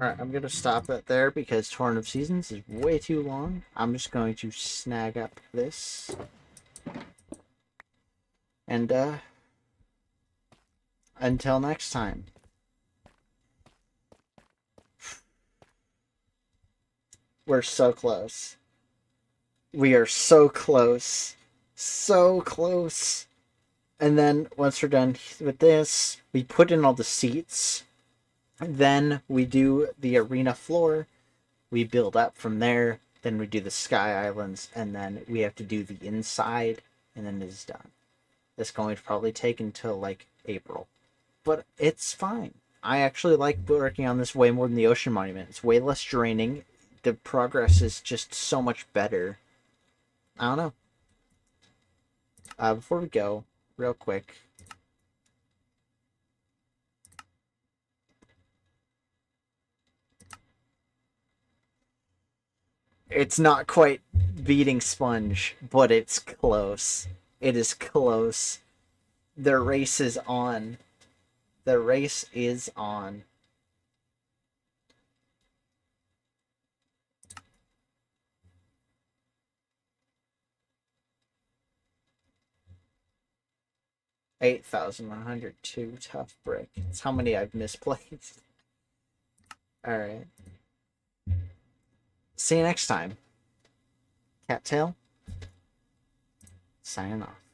Alright, I'm gonna stop it there because Torrent of Seasons is way too long. I'm just going to snag up this. And, until next time. We're so close. We are so close. So close. And then, once we're done with this, we put in all the seats. Then we do the arena floor. We build up from there. Then we do the sky islands. And then we have to do the inside. And then it's done. It's going to probably take until, like, April. But it's fine. I actually like working on this way more than the Ocean Monument. It's way less draining. The progress is just so much better. I don't know. Before we go, real quick. It's not quite beating Sponge, but it's close. It is close. The race is on. The race is on. $8,102 Tuff brick. It's how many I've misplaced. Alright. See you next time. Cattail, signing off.